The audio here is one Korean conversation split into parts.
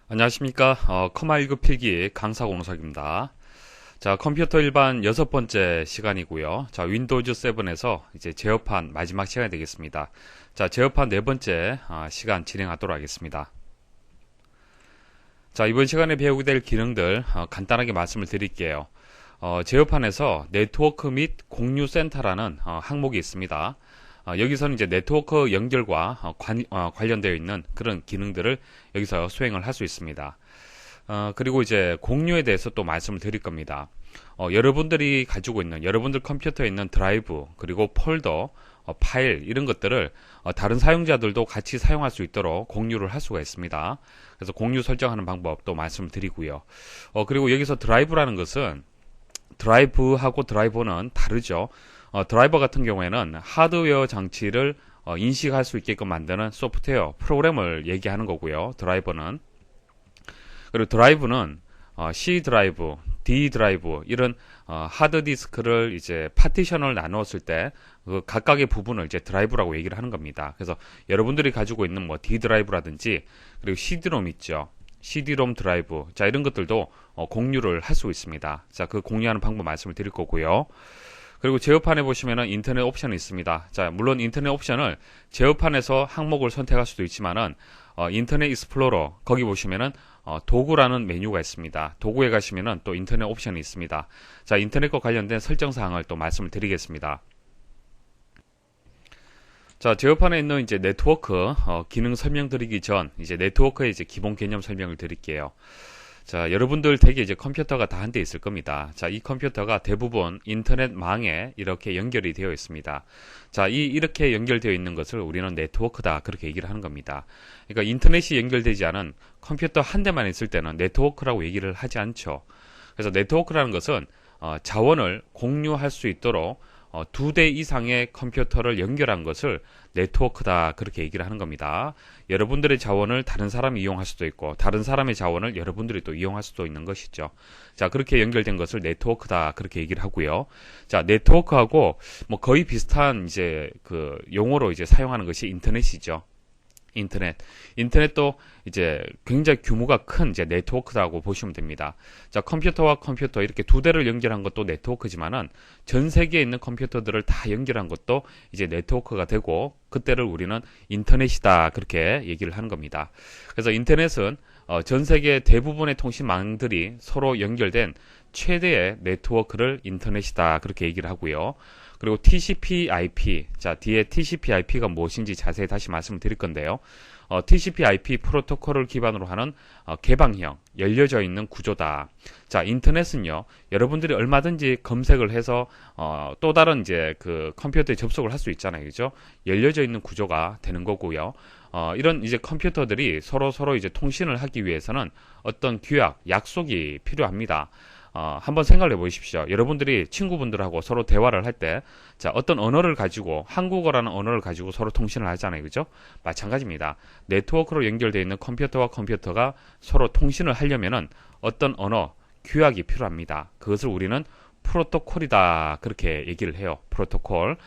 안녕하십니까. 커마1급 필기 강사 공석입니다. 자, 컴퓨터 일반 여섯 번째 시간이고요. 자, 윈도우즈 7에서 이제 제어판 마지막 시간이 되겠습니다. 자, 제어판 네 번째 시간 진행하도록 하겠습니다. 자, 이번 시간에 배우게 될 기능들 간단하게 말씀을 드릴게요. 제어판에서 네트워크 및 공유 센터라는 항목이 있습니다. 여기서는 이제 네트워크 연결과 관련되어 있는 그런 기능들을 여기서 수행을 할 수 있습니다. 그리고 이제 공유에 대해서 또 말씀을 드릴 겁니다. 여러분들이 가지고 있는 여러분들 컴퓨터에 있는 드라이브 그리고 폴더 파일 이런 것들을 다른 사용자들도 같이 사용할 수 있도록 공유를 할 수가 있습니다. 그래서 공유 설정하는 방법도 말씀을 드리고요. 그리고 여기서 드라이브라는 것은 드라이브하고 드라이버는 다르죠. 드라이버 같은 경우에는 하드웨어 장치를 인식할 수 있게끔 만드는 소프트웨어 프로그램을 얘기하는 거고요. 드라이버는. 그리고 드라이브는 C 드라이브, D 드라이브 이런 하드 디스크를 이제 파티션을 나누었을 때 그 각각의 부분을 이제 드라이브라고 얘기를 하는 겁니다. 그래서 여러분들이 가지고 있는 뭐 D 드라이브라든지 그리고 CD-ROM 있죠. CD-ROM 드라이브. 자, 이런 것들도 공유를 할 수 있습니다. 자, 그 공유하는 방법 말씀을 드릴 거고요. 그리고 제어판에 보시면은 인터넷 옵션이 있습니다. 자, 물론 인터넷 옵션을 제어판에서 항목을 선택할 수도 있지만은 인터넷 익스플로러 거기 보시면은 도구라는 메뉴가 있습니다. 도구에 가시면은 또 인터넷 옵션이 있습니다. 자, 인터넷과 관련된 설정 사항을 또 말씀을 드리겠습니다. 자, 제어판에 있는 이제 네트워크 기능 설명드리기 전 이제 네트워크의 이제 기본 개념 설명을 드릴게요. 자, 여러분들 댁에 이제 컴퓨터가 다 한 대 있을 겁니다. 자, 이 컴퓨터가 대부분 인터넷망에 이렇게 연결이 되어 있습니다. 자, 이렇게 연결되어 있는 것을 우리는 네트워크다 그렇게 얘기를 하는 겁니다. 그러니까 인터넷이 연결되지 않은 컴퓨터 한 대만 있을 때는 네트워크라고 얘기를 하지 않죠. 그래서 네트워크라는 것은 자원을 공유할 수 있도록 두 대 이상의 컴퓨터를 연결한 것을 네트워크다 그렇게 얘기를 하는 겁니다. 여러분들의 자원을 다른 사람이 이용할 수도 있고 다른 사람의 자원을 여러분들이 또 이용할 수도 있는 것이죠. 자, 그렇게 연결된 것을 네트워크다 그렇게 얘기를 하고요. 자, 네트워크하고 뭐 거의 비슷한 이제 그 용어로 이제 사용하는 것이 인터넷이죠. 인터넷도 이제 굉장히 규모가 큰 이제 네트워크라고 보시면 됩니다. 자, 컴퓨터와 컴퓨터 이렇게 두 대를 연결한 것도 네트워크지만은 전 세계에 있는 컴퓨터들을 다 연결한 것도 이제 네트워크가 되고 그때를 우리는 인터넷이다 그렇게 얘기를 하는 겁니다. 그래서 인터넷은 전 세계 대부분의 통신망들이 서로 연결된 최대의 네트워크를 인터넷이다 그렇게 얘기를 하고요. 그리고 TCP/IP, 자, 뒤에 TCP/IP가 무엇인지 자세히 다시 말씀을 드릴 건데요. TCP/IP 프로토콜을 기반으로 하는 개방형, 열려져 있는 구조다. 자, 인터넷은요, 여러분들이 얼마든지 검색을 해서 또 다른 이제 그 컴퓨터에 접속을 할 수 있잖아요, 그죠? 열려져 있는 구조가 되는 거고요. 이런 이제 컴퓨터들이 서로 이제 통신을 하기 위해서는 어떤 규약, 약속이 필요합니다. 한번 생각을 해보십시오. 여러분들이 친구분들하고 서로 대화를 할 때, 자, 어떤 언어를 가지고, 한국어라는 언어를 가지고 서로 통신을 하잖아요. 그죠? 마찬가지입니다. 네트워크로 연결되어 있는 컴퓨터와 컴퓨터가 서로 통신을 하려면은 어떤 언어, 규약이 필요합니다. 그것을 우리는 프로토콜이다. 그렇게 얘기를 해요. 프로토콜.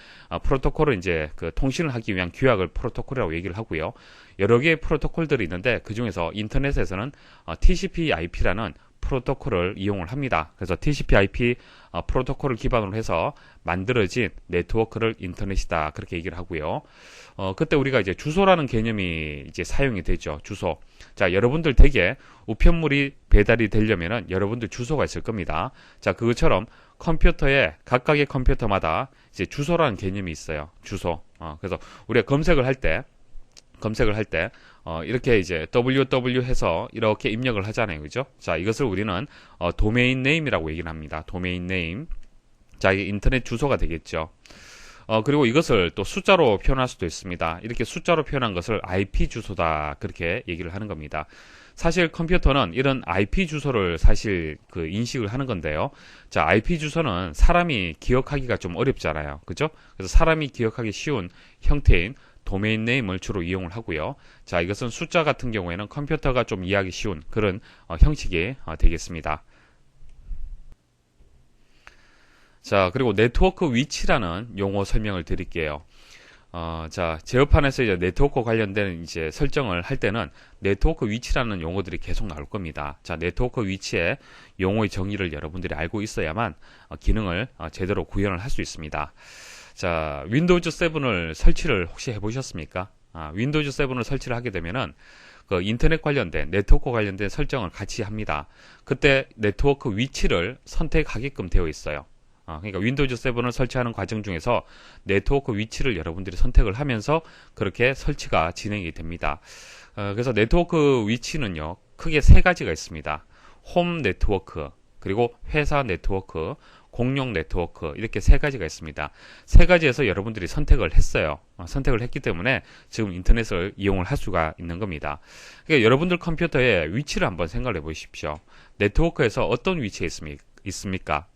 프로토콜은 이제 그 통신을 하기 위한 규약을 프로토콜이라고 얘기를 하고요. 여러 개의 프로토콜들이 있는데, 그 중에서 인터넷에서는 TCP/IP라는 프로토콜을 이용을 합니다. 그래서 TCP/IP 프로토콜을 기반으로 해서 만들어진 네트워크를 인터넷이다 그렇게 얘기를 하고요. 그때 우리가 이제 주소라는 개념이 이제 사용이 되죠. 주소. 자, 여러분들 댁에 우편물이 배달이 되려면은 여러분들 주소가 있을 겁니다. 자, 그것처럼 컴퓨터에 각각의 컴퓨터마다 이제 주소라는 개념이 있어요. 주소. 그래서 우리가 검색을 할 때, 이렇게 이제 www 해서 이렇게 입력을 하잖아요. 그죠? 자, 이것을 우리는, 도메인 네임이라고 얘기를 합니다. 도메인 네임. 자, 이게 인터넷 주소가 되겠죠. 그리고 이것을 또 숫자로 표현할 수도 있습니다. 이렇게 숫자로 표현한 것을 IP 주소다. 그렇게 얘기를 하는 겁니다. 사실 컴퓨터는 이런 IP 주소를 사실 그 인식을 하는 건데요. 자, IP 주소는 사람이 기억하기가 좀 어렵잖아요. 그죠? 그래서 사람이 기억하기 쉬운 형태인 도메인 네임을 주로 이용을 하고요. 자, 이것은 숫자 같은 경우에는 컴퓨터가 좀 이해하기 쉬운 그런 형식이 되겠습니다. 자, 그리고 네트워크 위치라는 용어 설명을 드릴게요. 자, 제어판에서 이제 네트워크 관련된 이제 설정을 할 때는 네트워크 위치라는 용어들이 계속 나올 겁니다. 자, 네트워크 위치의 용어의 정의를 여러분들이 알고 있어야만 기능을 제대로 구현을 할 수 있습니다. 자, 윈도우즈 7을 설치를 혹시 해보셨습니까? 윈도우즈 7을 설치를 하게 되면은 그 인터넷 관련된 네트워크 관련된 설정을 같이 합니다. 그때 네트워크 위치를 선택하게끔 되어 있어요. 그러니까 윈도우즈 7을 설치하는 과정 중에서 네트워크 위치를 여러분들이 선택을 하면서 그렇게 설치가 진행이 됩니다. 그래서 네트워크 위치는요, 크게 세 가지가 있습니다. 홈 네트워크, 그리고 회사 네트워크, 공용 네트워크, 이렇게 세 가지가 있습니다. 세 가지에서 여러분들이 선택을 했어요. 선택을 했기 때문에 지금 인터넷을 이용을 할 수가 있는 겁니다. 그러니까 여러분들 컴퓨터의 위치를 한번 생각해 보십시오. 네트워크에서 어떤 위치에 있습니까?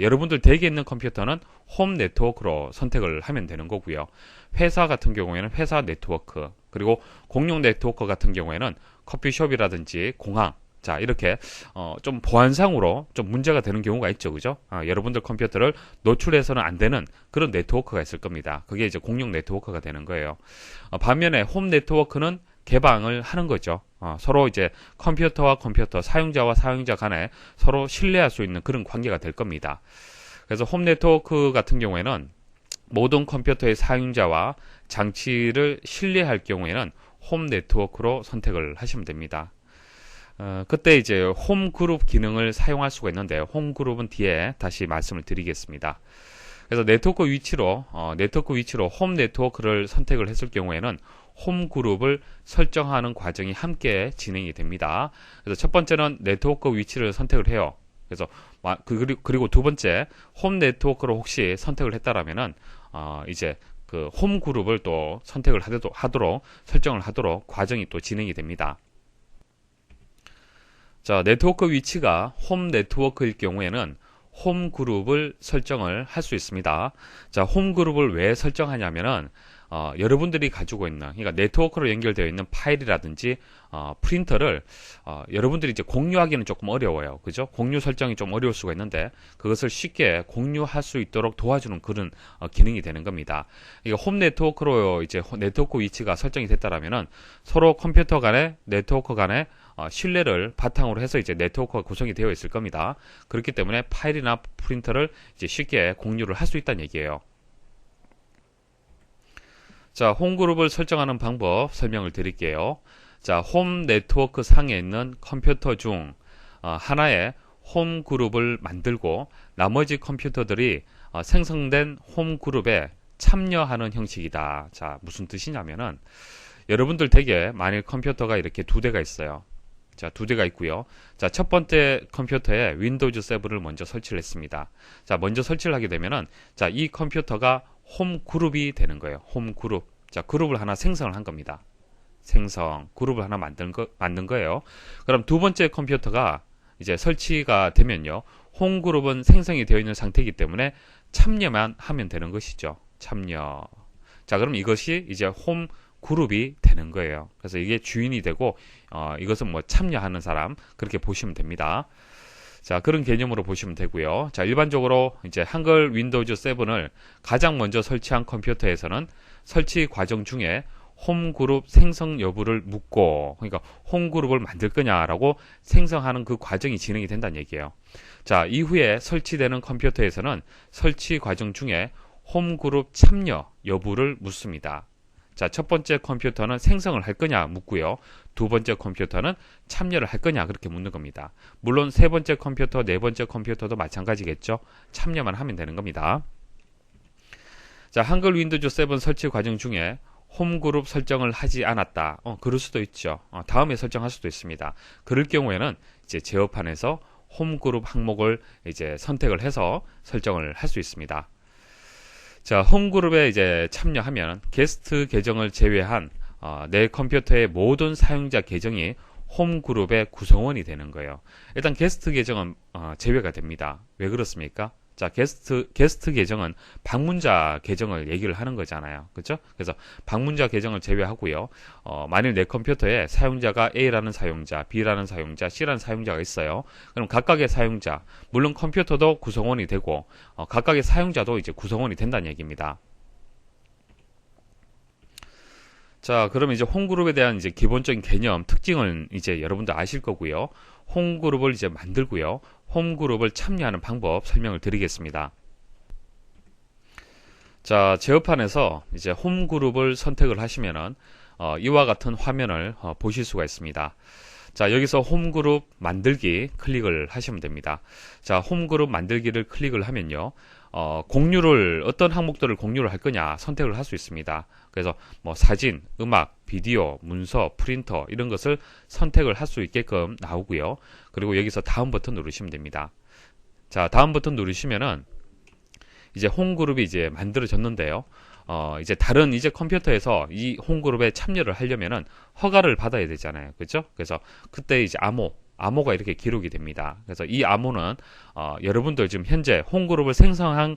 여러분들 댁에 있는 컴퓨터는 홈 네트워크로 선택을 하면 되는 거고요. 회사 같은 경우에는 회사 네트워크, 그리고 공용 네트워크 같은 경우에는 커피숍이라든지 공항, 자, 이렇게 좀 보안상으로 좀 문제가 되는 경우가 있죠, 그죠? 여러분들 컴퓨터를 노출해서는 안 되는 그런 네트워크가 있을 겁니다. 그게 이제 공용 네트워크가 되는 거예요. 반면에 홈 네트워크는 개방을 하는 거죠. 서로 이제 컴퓨터와 컴퓨터, 사용자와 사용자 간에 서로 신뢰할 수 있는 그런 관계가 될 겁니다. 그래서 홈 네트워크 같은 경우에는 모든 컴퓨터의 사용자와 장치를 신뢰할 경우에는 홈 네트워크로 선택을 하시면 됩니다. 그때 이제 홈 그룹 기능을 사용할 수가 있는데, 홈 그룹은 뒤에 다시 말씀을 드리겠습니다. 그래서 네트워크 위치로 홈 네트워크를 선택을 했을 경우에는 홈 그룹을 설정하는 과정이 함께 진행이 됩니다. 그래서 첫 번째는 네트워크 위치를 선택을 해요. 그래서 그리고 두 번째 홈 네트워크로 혹시 선택을 했다라면은 이제 그 홈 그룹을 또 선택을 하도록 설정을 하도록 과정이 또 진행이 됩니다. 자, 네트워크 위치가 홈 네트워크일 경우에는 홈 그룹을 설정을 할 수 있습니다. 자, 홈 그룹을 왜 설정하냐면은 여러분들이 가지고 있는, 그러니까 네트워크로 연결되어 있는 파일이라든지 프린터를 여러분들이 이제 공유하기는 조금 어려워요. 그죠? 공유 설정이 좀 어려울 수가 있는데 그것을 쉽게 공유할 수 있도록 도와주는 그런 기능이 되는 겁니다. 그러니까 홈 네트워크로 이제 네트워크 위치가 설정이 됐다라면은 서로 컴퓨터 간에 네트워크 간에 신뢰를 바탕으로 해서 이제 네트워크가 구성이 되어 있을 겁니다. 그렇기 때문에 파일이나 프린터를 이제 쉽게 공유를 할 수 있다는 얘기예요. 자, 홈 그룹을 설정하는 방법 설명을 드릴게요. 자, 홈 네트워크 상에 있는 컴퓨터 중 하나의 홈 그룹을 만들고 나머지 컴퓨터들이 생성된 홈 그룹에 참여하는 형식이다. 자, 무슨 뜻이냐면은 여러분들 댁에 만일 컴퓨터가 이렇게 두 대가 있어요. 자, 두 대가 있고요. 자, 첫 번째 컴퓨터에 윈도우즈 7을 먼저 설치를 했습니다. 자, 먼저 설치를 하게 되면은 자, 이 컴퓨터가 홈 그룹이 되는 거예요. 홈 그룹. 자, 그룹을 하나 생성을 한 겁니다. 그룹을 하나 만든 거예요. 그럼 두 번째 컴퓨터가 이제 설치가 되면요. 홈 그룹은 생성이 되어 있는 상태이기 때문에 참여만 하면 되는 것이죠. 참여. 자, 그럼 이것이 이제 홈 그룹이 되는 거예요. 그래서 이게 주인이 되고 이것은 뭐 참여하는 사람 그렇게 보시면 됩니다. 자, 그런 개념으로 보시면 되고요. 자, 일반적으로 이제 한글 윈도우즈 7을 가장 먼저 설치한 컴퓨터에서는 설치 과정 중에 홈 그룹 생성 여부를 묻고, 그러니까 홈 그룹을 만들 거냐라고 생성하는 그 과정이 진행이 된다는 얘기예요. 자, 이후에 설치되는 컴퓨터에서는 설치 과정 중에 홈 그룹 참여 여부를 묻습니다. 자, 첫 번째 컴퓨터는 생성을 할 거냐 묻고요. 두 번째 컴퓨터는 참여를 할 거냐 그렇게 묻는 겁니다. 물론 세 번째 컴퓨터, 네 번째 컴퓨터도 마찬가지겠죠. 참여만 하면 되는 겁니다. 자, 한글 윈도우즈 7 설치 과정 중에 홈 그룹 설정을 하지 않았다. 그럴 수도 있죠. 다음에 설정할 수도 있습니다. 그럴 경우에는 이제 제어판에서 홈 그룹 항목을 이제 선택을 해서 설정을 할 수 있습니다. 자, 홈 그룹에 이제 참여하면 게스트 계정을 제외한 내 컴퓨터의 모든 사용자 계정이 홈 그룹의 구성원이 되는 거예요. 일단 게스트 계정은 제외가 됩니다. 왜 그렇습니까? 자, 게스트 계정은 방문자 계정을 얘기를 하는 거잖아요. 그렇죠? 그래서 방문자 계정을 제외하고요. 만일 내 컴퓨터에 사용자가 A라는 사용자, B라는 사용자, C라는 사용자가 있어요. 그럼 각각의 사용자, 물론 컴퓨터도 구성원이 되고 각각의 사용자도 이제 구성원이 된다는 얘기입니다. 자, 그러면 이제 홈그룹에 대한 이제 기본적인 개념, 특징을 이제 여러분들 아실 거고요. 홈그룹을 이제 만들고요. 홈그룹을 참여하는 방법 설명을 드리겠습니다. 자, 제어판에서 이제 홈그룹을 선택을 하시면은 이와 같은 화면을 보실 수가 있습니다. 자, 여기서 홈그룹 만들기 클릭을 하시면 됩니다. 자, 홈그룹 만들기를 클릭을 하면요. 공유를 어떤 항목들을 공유를 할 거냐 선택을 할 수 있습니다. 그래서 뭐 사진, 음악, 비디오, 문서, 프린터 이런 것을 선택을 할 수 있게끔 나오고요. 그리고 여기서 다음 버튼 누르시면 됩니다. 자, 다음 버튼 누르시면은 이제 홈그룹이 이제 만들어졌는데요. 이제 다른 이제 컴퓨터에서 이 홈그룹에 참여를 하려면은 허가를 받아야 되잖아요. 그렇죠? 그래서 그때 이제 암호가 이렇게 기록이 됩니다. 그래서 이 암호는 여러분들 지금 현재 홈그룹을 생성한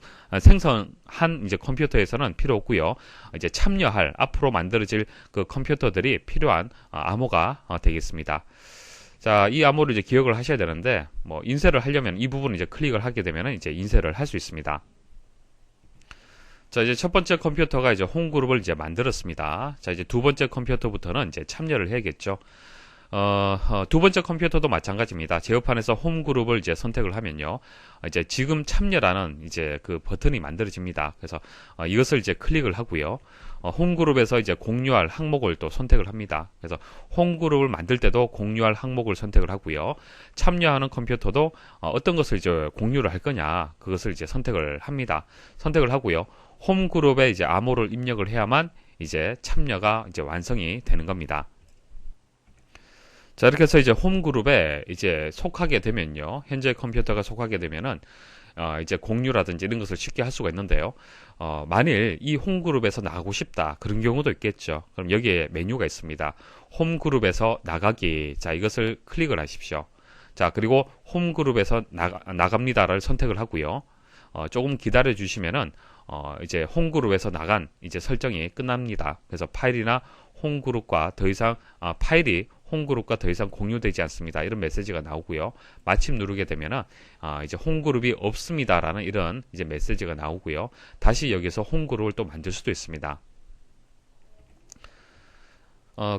이제 컴퓨터에서는 필요 없고요. 이제 참여할 앞으로 만들어질 그 컴퓨터들이 필요한 암호가 되겠습니다. 자, 이 암호를 이제 기억을 하셔야 되는데 뭐 인쇄를 하려면 이 부분을 이제 클릭을 하게 되면 이제 인쇄를 할 수 있습니다. 자, 이제 첫 번째 컴퓨터가 이제 홈그룹을 이제 만들었습니다. 자, 이제 두 번째 컴퓨터부터는 이제 참여를 해야겠죠. 두 번째 컴퓨터도 마찬가지입니다. 제어판에서 홈그룹을 이제 선택을 하면요. 이제 지금 참여라는 이제 그 버튼이 만들어집니다. 그래서 이것을 이제 클릭을 하고요. 홈그룹에서 이제 공유할 항목을 또 선택을 합니다. 그래서 홈그룹을 만들 때도 공유할 항목을 선택을 하고요. 참여하는 컴퓨터도 어떤 것을 이제 공유를 할 거냐 그것을 이제 선택을 합니다. 선택을 하고요. 홈그룹에 이제 암호를 입력을 해야만 이제 참여가 이제 완성이 되는 겁니다. 자, 이렇게 해서 이제 홈그룹에 이제 속하게 되면요. 현재 컴퓨터가 속하게 되면은 이제 공유라든지 이런 것을 쉽게 할 수가 있는데요. 만일 이 홈그룹에서 나가고 싶다. 그런 경우도 있겠죠. 그럼 여기에 메뉴가 있습니다. 홈그룹에서 나가기. 자, 이것을 클릭을 하십시오. 자, 그리고 홈그룹에서 나갑니다를 선택을 하고요. 조금 기다려 주시면은 이제 홈그룹에서 나간 이제 설정이 끝납니다. 그래서 파일이나 홈그룹과 더 이상 파일이 홈그룹과 더 이상 공유되지 않습니다. 이런 메시지가 나오고요. 마침 누르게 되면은 이제 홈그룹이 없습니다라는 이런 이제 메시지가 나오고요. 다시 여기서 홈그룹을 또 만들 수도 있습니다.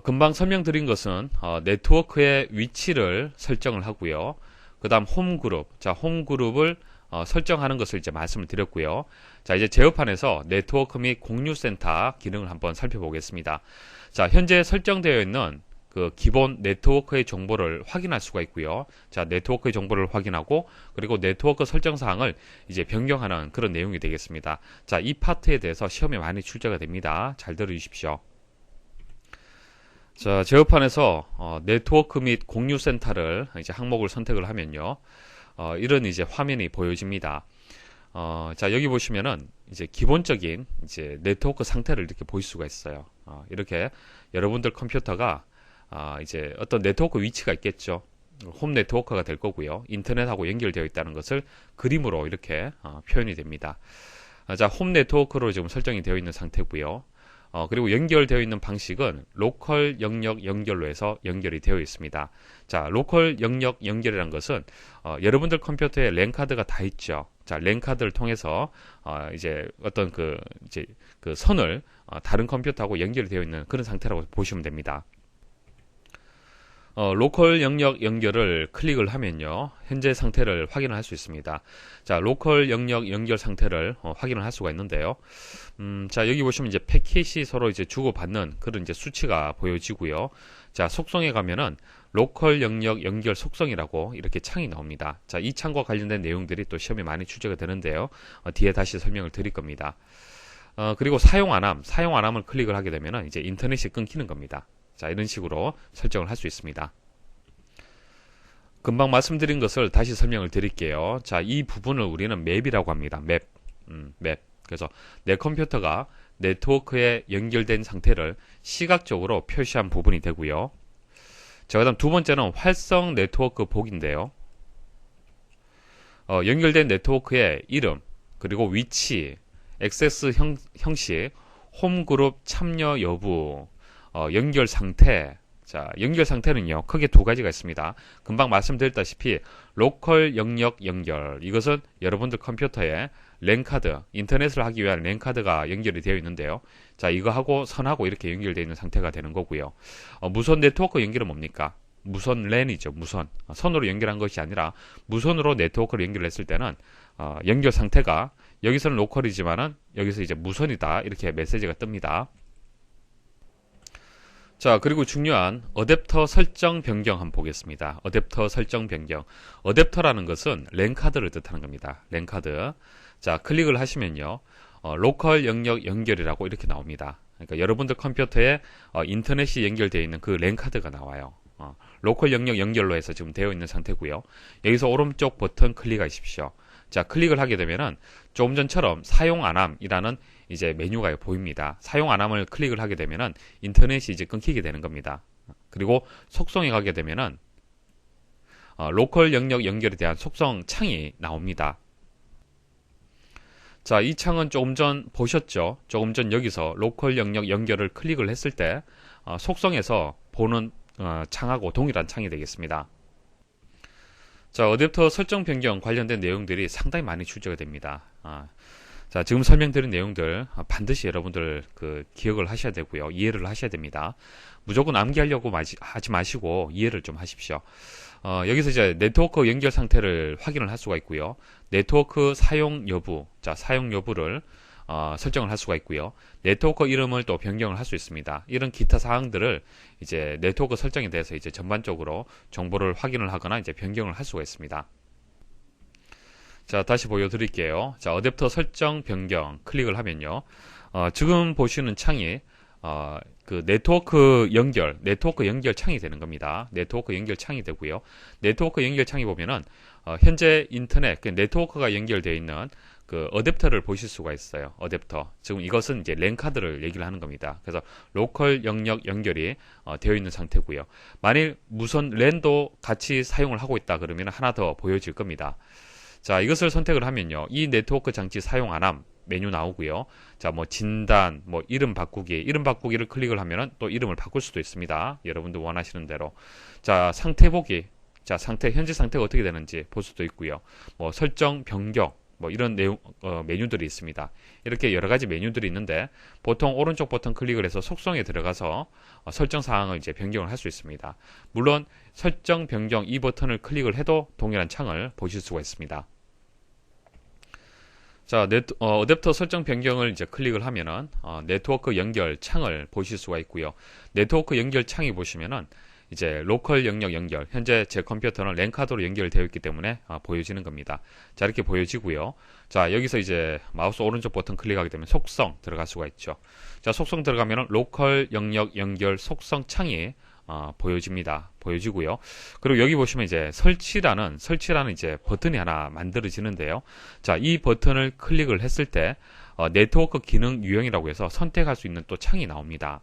금방 설명드린 것은 네트워크의 위치를 설정을 하고요. 그 다음 홈그룹. 자, 홈그룹을 설정하는 것을 이제 말씀을 드렸고요. 자, 이제 제어판에서 네트워크 및 공유센터 기능을 한번 살펴보겠습니다. 자, 현재 설정되어 있는 그 기본 네트워크의 정보를 확인할 수가 있고요. 자, 네트워크의 정보를 확인하고 그리고 네트워크 설정 사항을 이제 변경하는 그런 내용이 되겠습니다. 자, 이 파트에 대해서 시험에 많이 출제가 됩니다. 잘 들어주십시오. 자, 제어판에서 네트워크 및 공유센터를 이제 항목을 선택을 하면요. 이런 이제 화면이 보여집니다. 자, 여기 보시면은 이제 기본적인 이제 네트워크 상태를 이렇게 볼 수가 있어요. 이렇게 여러분들 컴퓨터가 이제 어떤 네트워크 위치가 있겠죠. 홈 네트워크가 될 거고요. 인터넷하고 연결되어 있다는 것을 그림으로 이렇게 표현이 됩니다. 자, 홈 네트워크로 지금 설정이 되어 있는 상태고요. 그리고 연결되어 있는 방식은 로컬 영역 연결로 해서 연결이 되어 있습니다. 자, 로컬 영역 연결이라는 것은 여러분들 컴퓨터에 랜 카드가 다 있죠. 자, 랜 카드를 통해서 이제 어떤 그 선을 다른 컴퓨터하고 연결이 되어 있는 그런 상태라고 보시면 됩니다. 로컬 영역 연결을 클릭을 하면요. 현재 상태를 확인을 할 수 있습니다. 자, 로컬 영역 연결 상태를 확인을 할 수가 있는데요. 자, 여기 보시면 이제 패킷이 서로 이제 주고받는 그런 이제 수치가 보여지고요. 자, 속성에 가면은 로컬 영역 연결 속성이라고 이렇게 창이 나옵니다. 자, 이 창과 관련된 내용들이 또 시험에 많이 출제가 되는데요. 뒤에 다시 설명을 드릴 겁니다. 그리고 사용 안 함을 클릭을 하게 되면은 이제 인터넷이 끊기는 겁니다. 자, 이런 식으로 설정을 할 수 있습니다. 금방 말씀드린 것을 다시 설명을 드릴게요. 자, 이 부분을 우리는 맵이라고 합니다. 맵. 그래서 내 컴퓨터가 네트워크에 연결된 상태를 시각적으로 표시한 부분이 되고요. 자, 그 다음 두 번째는 활성 네트워크 보기인데요. 연결된 네트워크의 이름, 그리고 위치, 액세스 형식, 홈그룹 참여 여부, 연결 상태. 자, 연결 상태는요, 크게 두 가지가 있습니다. 금방 말씀드렸다시피, 로컬 영역 연결. 이것은 여러분들 컴퓨터에 랜카드, 인터넷을 하기 위한 랜카드가 연결이 되어 있는데요. 자, 이거하고 선하고 이렇게 연결되어 있는 상태가 되는 거고요. 무선 네트워크 연결은 뭡니까? 무선 랜이죠. 무선. 선으로 연결한 것이 아니라 무선으로 네트워크를 연결했을 때는 연결 상태가 여기서는 로컬이지만은 여기서 이제 무선이다. 이렇게 메시지가 뜹니다. 자, 그리고 중요한 어댑터 설정 변경 한번 보겠습니다. 어댑터 설정 변경. 어댑터라는 것은 랜카드를 뜻하는 겁니다. 랜카드. 자, 클릭을 하시면요. 로컬 영역 연결이라고 이렇게 나옵니다. 그러니까 여러분들 컴퓨터에 인터넷이 연결되어 있는 그 랜카드가 나와요. 로컬 영역 연결로 해서 지금 되어 있는 상태고요. 여기서 오른쪽 버튼 클릭하십시오. 자, 클릭을 하게 되면은 조금 전처럼 사용 안함이라는 이제 메뉴가 보입니다. 사용 안함을 클릭을 하게 되면은 인터넷이 이제 끊기게 되는 겁니다. 그리고 속성에 가게 되면은 로컬 영역 연결에 대한 속성 창이 나옵니다. 자, 이 창은 조금 전 보셨죠? 조금 전 여기서 로컬 영역 연결을 클릭을 했을 때 속성에서 보는 창하고 동일한 창이 되겠습니다. 자, 어댑터 설정 변경 관련된 내용들이 상당히 많이 출제가 됩니다. 자, 지금 설명드린 내용들 반드시 여러분들 기억을 하셔야 되고요. 이해를 하셔야 됩니다. 무조건 암기하려고 하지 마시고 이해를 좀 하십시오. 여기서 이제 네트워크 연결 상태를 확인을 할 수가 있고요. 네트워크 사용 여부, 자, 사용 여부를 설정을 할 수가 있고요. 네트워크 이름을 또 변경을 할 수 있습니다. 이런 기타 사항들을 이제 네트워크 설정에 대해서 이제 전반적으로 정보를 확인을 하거나 이제 변경을 할 수가 있습니다. 자, 다시 보여드릴게요. 자, 어댑터 설정 변경 클릭을 하면요. 지금 보시는 창이 네트워크 연결 창이 되는 겁니다. 네트워크 연결 창이 되고요. 네트워크 연결 창이 보면은 현재 인터넷 네트워크가 연결되어 있는 어댑터를 보실 수가 있어요. 어댑터. 지금 이것은 이제 랜 카드를 얘기를 하는 겁니다. 그래서 로컬 영역 연결이 되어 있는 상태고요. 만일 무선 랜도 같이 사용을 하고 있다 그러면 하나 더 보여질 겁니다. 자, 이것을 선택을 하면요. 이 네트워크 장치 사용 안함 메뉴 나오고요. 자, 진단, 이름 바꾸기를 클릭을 하면은 또 이름을 바꿀 수도 있습니다. 여러분들 원하시는 대로. 자, 상태 보기. 자, 현재 상태가 어떻게 되는지 볼 수도 있고요. 설정 변경, 이런 내용, 메뉴들이 있습니다. 이렇게 여러 가지 메뉴들이 있는데, 보통 오른쪽 버튼 클릭을 해서 속성에 들어가서 설정 사항을 이제 변경을 할 수 있습니다. 물론, 설정 변경 이 버튼을 클릭을 해도 동일한 창을 보실 수가 있습니다. 자, 어댑터 설정 변경을 이제 클릭을 하면은, 네트워크 연결 창을 보실 수가 있고요. 네트워크 연결 창이 보시면은, 이제 로컬 영역 연결, 현재 제 컴퓨터는 랜카드로 연결되어 있기 때문에 보여지는 겁니다. 자, 이렇게 보여지고요. 자, 여기서 이제 마우스 오른쪽 버튼 클릭하게 되면 속성 들어갈 수가 있죠. 자, 속성 들어가면은 로컬 영역 연결 속성 창이 보여집니다. 보여지고요. 그리고 여기 보시면 이제 설치라는 이제 버튼이 하나 만들어지는데요. 자, 이 버튼을 클릭을 했을 때 네트워크 기능 유형이라고 해서 선택할 수 있는 또 창이 나옵니다.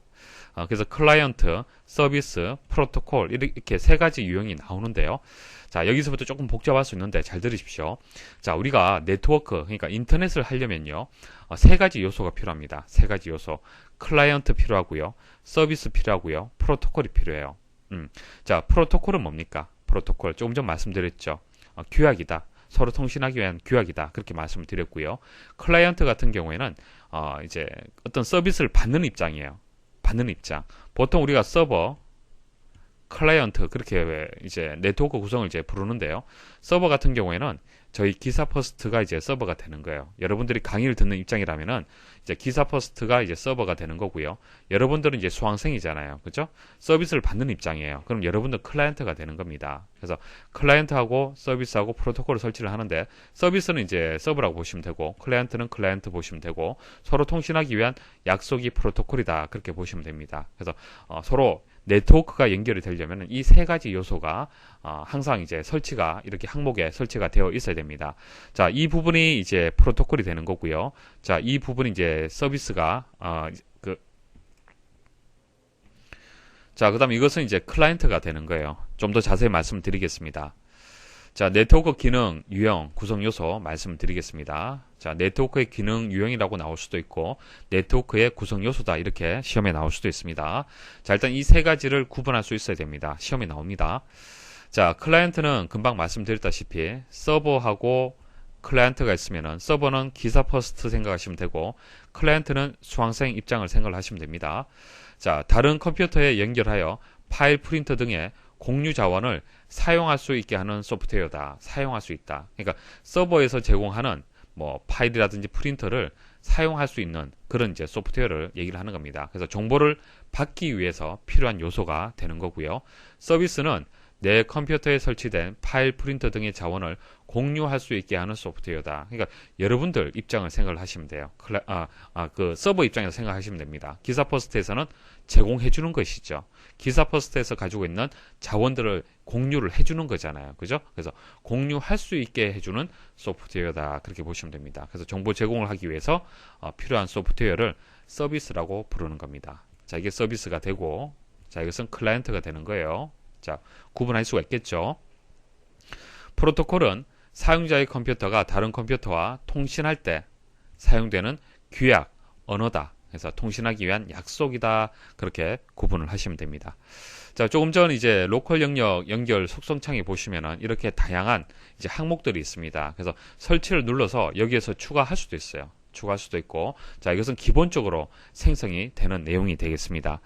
그래서 클라이언트, 서비스, 프로토콜 이렇게 세 가지 유형이 나오는데요. 자, 여기서부터 조금 복잡할 수 있는데 잘 들으십시오. 자, 우리가 네트워크, 그러니까 인터넷을 하려면요. 세 가지 요소가 필요합니다. 세 가지 요소. 클라이언트 필요하고요. 서비스 필요하고요. 프로토콜이 필요해요. 자, 프로토콜은 뭡니까? 프로토콜 조금 전 말씀드렸죠. 규약이다. 서로 통신하기 위한 규약이다. 그렇게 말씀을 드렸고요. 클라이언트 같은 경우에는 이제 어떤 서비스를 받는 입장이에요. 받는 입장. 보통 우리가 서버, 클라이언트 그렇게 이제 네트워크 구성을 이제 부르는데요. 서버 같은 경우에는 저희 기사 퍼스트가 이제 서버가 되는 거예요. 여러분들이 강의를 듣는 입장이라면은 이제 기사 퍼스트가 이제 서버가 되는 거고요. 여러분들은 이제 수강생이잖아요. 그죠? 서비스를 받는 입장이에요. 그럼 여러분들 클라이언트가 되는 겁니다. 그래서 클라이언트하고 서비스하고 프로토콜을 설치를 하는데 서비스는 이제 서버라고 보시면 되고 클라이언트는 클라이언트 보시면 되고 서로 통신하기 위한 약속이 프로토콜이다. 그렇게 보시면 됩니다. 그래서 서로 네트워크가 연결이 되려면 이 세 가지 요소가 항상 이제 설치가 이렇게 항목에 설치가 되어 있어야 됩니다. 자, 이 부분이 이제 프로토콜이 되는 거고요. 자, 이 부분이 이제 서비스가 자, 그다음 이것은 이제 클라이언트가 되는 거예요. 좀 더 자세히 말씀드리겠습니다. 자, 네트워크 기능 유형 구성 요소 말씀드리겠습니다. 자, 네트워크의 기능 유형이라고 나올 수도 있고 네트워크의 구성 요소다 이렇게 시험에 나올 수도 있습니다. 자, 일단 이 세 가지를 구분할 수 있어야 됩니다. 시험에 나옵니다. 자, 클라이언트는 금방 말씀드렸다시피 서버하고 클라이언트가 있으면은 서버는 기사 퍼스트 생각하시면 되고 클라이언트는 수강생 입장을 생각하시면 됩니다. 자, 다른 컴퓨터에 연결하여 파일 프린터 등의 공유 자원을 사용할 수 있게 하는 소프트웨어다. 사용할 수 있다. 그러니까 서버에서 제공하는 뭐 파일이라든지 프린터를 사용할 수 있는 그런 이제 소프트웨어를 얘기를 하는 겁니다. 그래서 정보를 받기 위해서 필요한 요소가 되는 거고요. 서비스는 내 컴퓨터에 설치된 파일 프린터 등의 자원을 공유할 수 있게 하는 소프트웨어다. 그러니까 여러분들 입장을 생각을 하시면 돼요. 그 서버 입장에서 생각하시면 됩니다. 기사 퍼스트에서는 제공해 주는 것이죠. 기사 퍼스트에서 가지고 있는 자원들을 공유를 해주는 거잖아요. 그죠? 그래서 공유할 수 있게 해주는 소프트웨어다. 그렇게 보시면 됩니다. 그래서 정보 제공을 하기 위해서 필요한 소프트웨어를 서비스라고 부르는 겁니다. 자, 이게 서비스가 되고, 자, 이것은 클라이언트가 되는 거예요. 자, 구분할 수가 있겠죠. 프로토콜은 사용자의 컴퓨터가 다른 컴퓨터와 통신할 때 사용되는 규약, 언어다. 그래서 통신하기 위한 약속이다. 그렇게 구분을 하시면 됩니다. 자, 조금 전 이제 로컬 영역 연결 속성창에 보시면은 이렇게 다양한 이제 항목들이 있습니다. 그래서 설치를 눌러서 여기에서 추가할 수도 있어요. 추가할 수도 있고, 자, 이것은 기본적으로 생성이 되는 내용이 되겠습니다.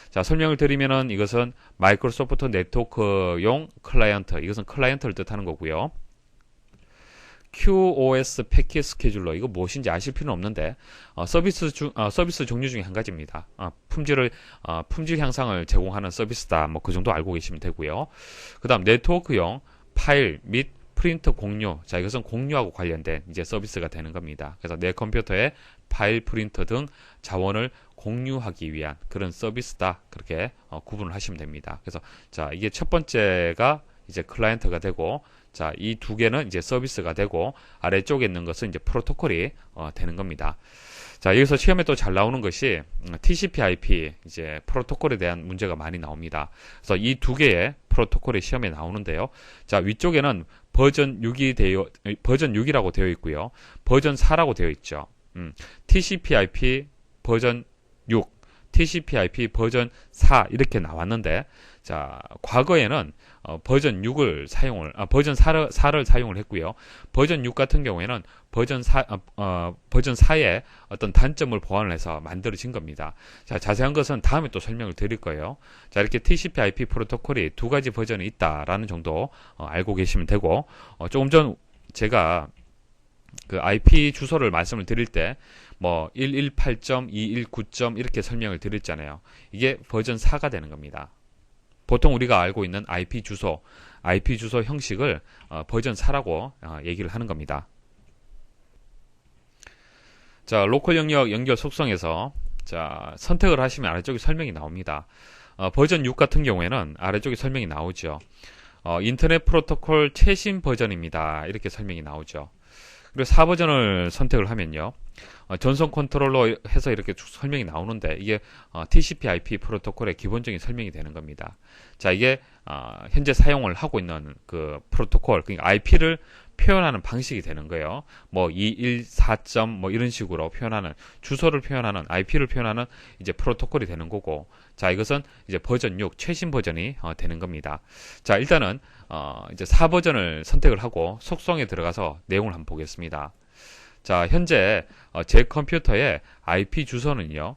자, 설명을 드리면은 이것은 마이크로소프트 네트워크용 클라이언트, 이것은 클라이언트를 뜻하는 거고요. QoS 패킷 스케줄러, 이거 무엇인지 아실 필요는 없는데 서비스 종류 중에 한 가지입니다. 품질 향상을 제공하는 서비스다. 뭐 그 정도 알고 계시면 되고요. 그다음 네트워크용 파일 및 프린터 공유. 자, 이것은 공유하고 관련된 이제 서비스가 되는 겁니다. 그래서 내 컴퓨터에 파일 프린터 등 자원을 공유하기 위한 그런 서비스다. 그렇게 구분을 하시면 됩니다. 그래서 자, 이게 첫 번째가 이제 클라이언트가 되고, 자, 이 두 개는 이제 서비스가 되고, 아래쪽에 있는 것은 이제 프로토콜이 되는 겁니다. 자, 여기서 시험에 또 잘 나오는 것이 TCP/IP 이제 프로토콜에 대한 문제가 많이 나옵니다. 그래서 이 두 개의 프로토콜이 시험에 나오는데요. 자, 위쪽에는 버전 6이라고 되어 있고요. 버전 4라고 되어 있죠. TCP/IP 버전 6, TCP/IP 버전 4 이렇게 나왔는데, 자, 과거에는 버전 6을 버전 4를 사용을 했고요. 버전 6 같은 경우에는 버전 4의 어떤 단점을 보완을 해서 만들어진 겁니다. 자, 자세한 것은 다음에 또 설명을 드릴 거예요. 자, 이렇게 TCP/IP 프로토콜이 두 가지 버전이 있다라는 정도 알고 계시면 되고, 조금 전 제가 그 IP 주소를 말씀을 드릴 때 뭐 118.219. 이렇게 설명을 드렸잖아요. 이게 버전 4가 되는 겁니다. 보통 우리가 알고 있는 IP 주소 형식을 버전 4라고 얘기를 하는 겁니다. 자, 로컬 영역 연결 속성에서 자, 선택을 하시면 아래쪽에 설명이 나옵니다. 버전 6 같은 경우에는 아래쪽에 설명이 나오죠. 인터넷 프로토콜 최신 버전입니다. 이렇게 설명이 나오죠. 그리고 4버전을 선택을 하면요. 전송 컨트롤러 해서 이렇게 쭉 설명이 나오는데 이게 TCP/IP 프로토콜의 기본적인 설명이 되는 겁니다. 자, 이게 현재 사용을 하고 있는 그 프로토콜, 그러니까 IP를 표현하는 방식이 되는 거예요. 뭐 214. 뭐 이런 식으로 표현하는 주소를 표현하는 IP를 표현하는 이제 프로토콜이 되는 거고, 자, 이것은 이제 버전 6 최신 버전이 되는 겁니다. 자, 일단은 이제 4버전을 선택을 하고 속성에 들어가서 내용을 한번 보겠습니다. 자, 현재 제 컴퓨터의 IP 주소는요,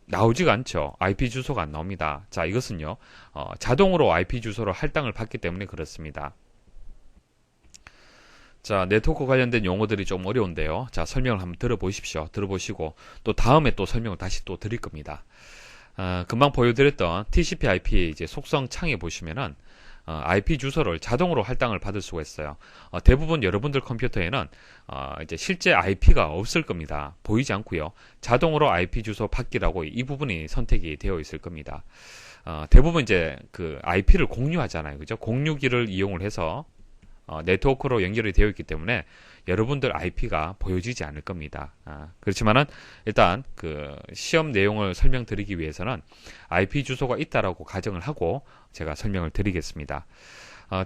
나오지가 않죠. IP 주소가 안 나옵니다. 자, 이것은요, 자동으로 IP 주소로 할당을 받기 때문에 그렇습니다. 자, 네트워크 관련된 용어들이 좀 어려운데요. 자, 설명을 한번 들어보십시오. 들어보시고 또 다음에 또 설명을 다시 또 드릴 겁니다. 금방 보여드렸던 TCP/IP 이제 속성 창에 보시면은 IP 주소를 자동으로 할당을 받을 수가 있어요. 대부분 여러분들 컴퓨터에는 이제 실제 IP가 없을 겁니다. 보이지 않고요. 자동으로 IP 주소 받기라고 이 부분이 선택이 되어 있을 겁니다. 대부분 이제 그 IP를 공유하잖아요. 그죠? 공유기를 이용을 해서 네트워크로 연결이 되어 있기 때문에 여러분들 IP가 보여지지 않을 겁니다. 그렇지만은 일단 그 시험 내용을 설명드리기 위해서는 IP 주소가 있다라고 가정을 하고 제가 설명을 드리겠습니다.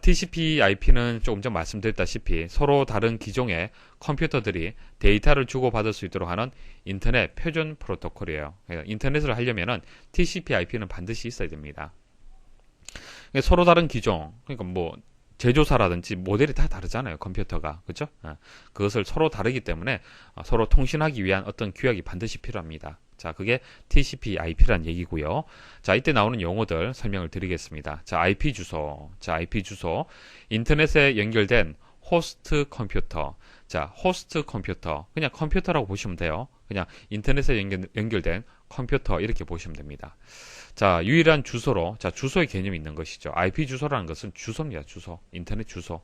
TCP/IP는 조금 전 말씀드렸다시피 서로 다른 기종의 컴퓨터들이 데이터를 주고받을 수 있도록 하는 인터넷 표준 프로토콜이에요. 인터넷을 하려면은 TCP/IP는 반드시 있어야 됩니다. 서로 다른 기종, 그러니까 뭐 제조사라든지 모델이 다 다르잖아요. 컴퓨터가. 그죠? 그것을 서로 다르기 때문에 서로 통신하기 위한 어떤 규약이 반드시 필요합니다. 자, 그게 TCP/IP란 얘기고요. 자, 이때 나오는 용어들 설명을 드리겠습니다. 자, IP 주소. 자, IP 주소. 인터넷에 연결된 호스트 컴퓨터. 자, 호스트 컴퓨터. 그냥 컴퓨터라고 보시면 돼요. 그냥 인터넷에 연결된 컴퓨터 이렇게 보시면 됩니다. 자, 유일한 주소로, 자, 주소의 개념이 있는 것이죠. IP 주소라는 것은 주소입니다. 주소. 인터넷 주소.